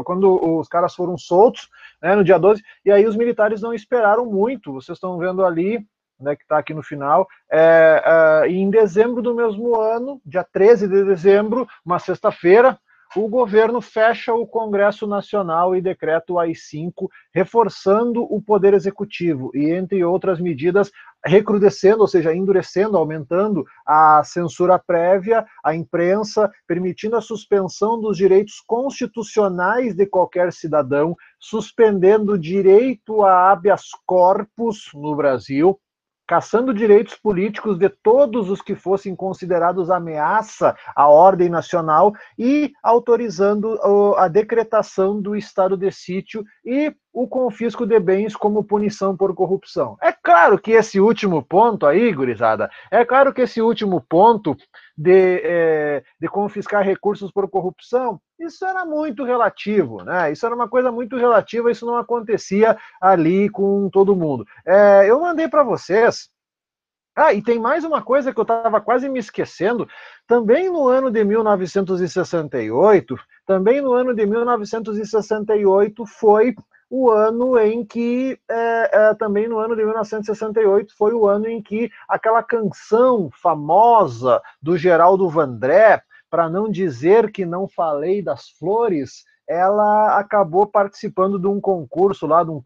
A: quando os caras foram soltos, né, no dia 12, e aí os militares não esperaram muito, vocês estão vendo ali, né, que está aqui no final, e em dezembro do mesmo ano, dia 13 de dezembro, uma sexta-feira, o governo fecha o Congresso Nacional e decreta o AI-5, reforçando o poder executivo e, entre outras medidas, recrudescendo, ou seja, endurecendo, aumentando a censura prévia, a imprensa, permitindo a suspensão dos direitos constitucionais de qualquer cidadão, suspendendo o direito a habeas corpus no Brasil, cassando direitos políticos de todos os que fossem considerados ameaça à ordem nacional e autorizando a decretação do estado de sítio e o confisco de bens como punição por corrupção. É claro que esse último ponto aí, gurizada, é claro que esse último ponto de confiscar recursos por corrupção, isso era muito relativo, né? Isso era uma coisa muito relativa, isso não acontecia ali com todo mundo. Eu mandei para vocês. E tem mais uma coisa que eu estava quase me esquecendo. Também no ano de 1968, foi o ano em que, também no ano de 1968, foi o ano em que aquela canção famosa do Geraldo Vandré, para não dizer que não falei das flores, ela acabou participando de um concurso lá, um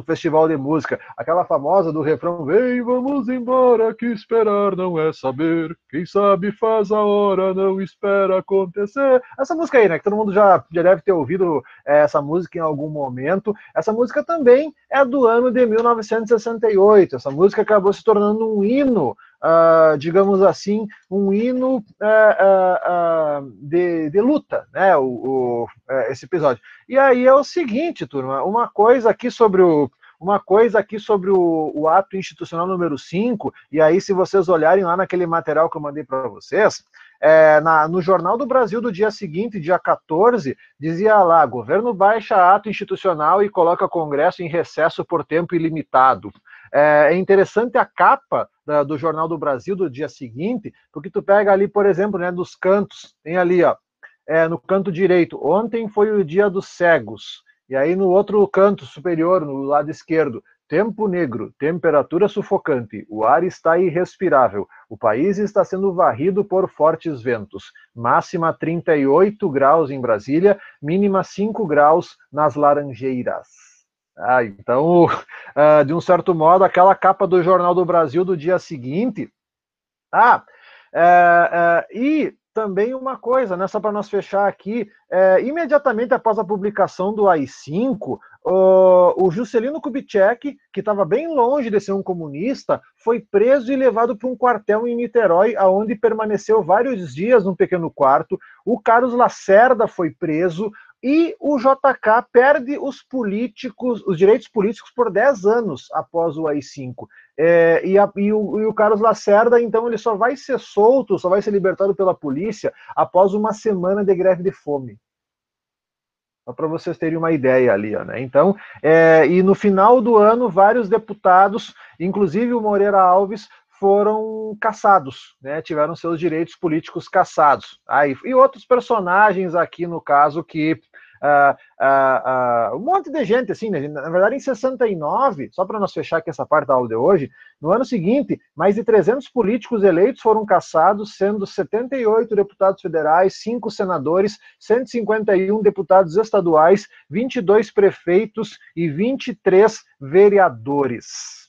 A: festival de música, aquela famosa do refrão, vem, vamos embora, que esperar não é saber, quem sabe faz a hora, não espera acontecer. Essa música aí, né, que todo mundo já deve ter ouvido essa música em algum momento. Essa música também é do ano de 1968, essa música acabou se tornando um hino, digamos assim, um hino de luta, né, esse episódio. E aí é o seguinte, turma, uma coisa aqui sobre o ato institucional número 5, e aí se vocês olharem lá naquele material que eu mandei para vocês, no Jornal do Brasil do dia seguinte, dia 14, dizia lá, governo baixa ato institucional e coloca Congresso em recesso por tempo ilimitado. É interessante a capa do Jornal do Brasil do dia seguinte, porque tu pega ali, por exemplo, né, dos cantos, tem ali, ó, no canto direito, ontem foi o dia dos cegos, e aí no outro canto superior, no lado esquerdo, tempo negro, temperatura sufocante, o ar está irrespirável, o país está sendo varrido por fortes ventos, máxima 38 graus em Brasília, mínima 5 graus nas Laranjeiras. Então, de um certo modo, aquela capa do Jornal do Brasil do dia seguinte. E também uma coisa, né, só para nós fechar aqui, imediatamente após a publicação do AI-5, o Juscelino Kubitschek, que estava bem longe de ser um comunista, foi preso e levado para um quartel em Niterói, onde permaneceu vários dias num pequeno quarto. O Carlos Lacerda foi preso, e o JK perde os direitos políticos por 10 anos após o AI-5. E o Carlos Lacerda, então, ele só vai ser solto, só vai ser libertado pela polícia após uma semana de greve de fome. Só para vocês terem uma ideia ali, ó, né? Então, e no final do ano, vários deputados, inclusive o Moreira Alves, foram cassados, né? Tiveram seus direitos políticos cassados. E outros personagens aqui, no caso, que um monte de gente, assim, né? Na verdade, em 69, só para nós fechar aqui essa parte da aula de hoje, no ano seguinte, mais de 300 políticos eleitos foram cassados, sendo 78 deputados federais, 5 senadores, 151 deputados estaduais, 22 prefeitos e 23 vereadores.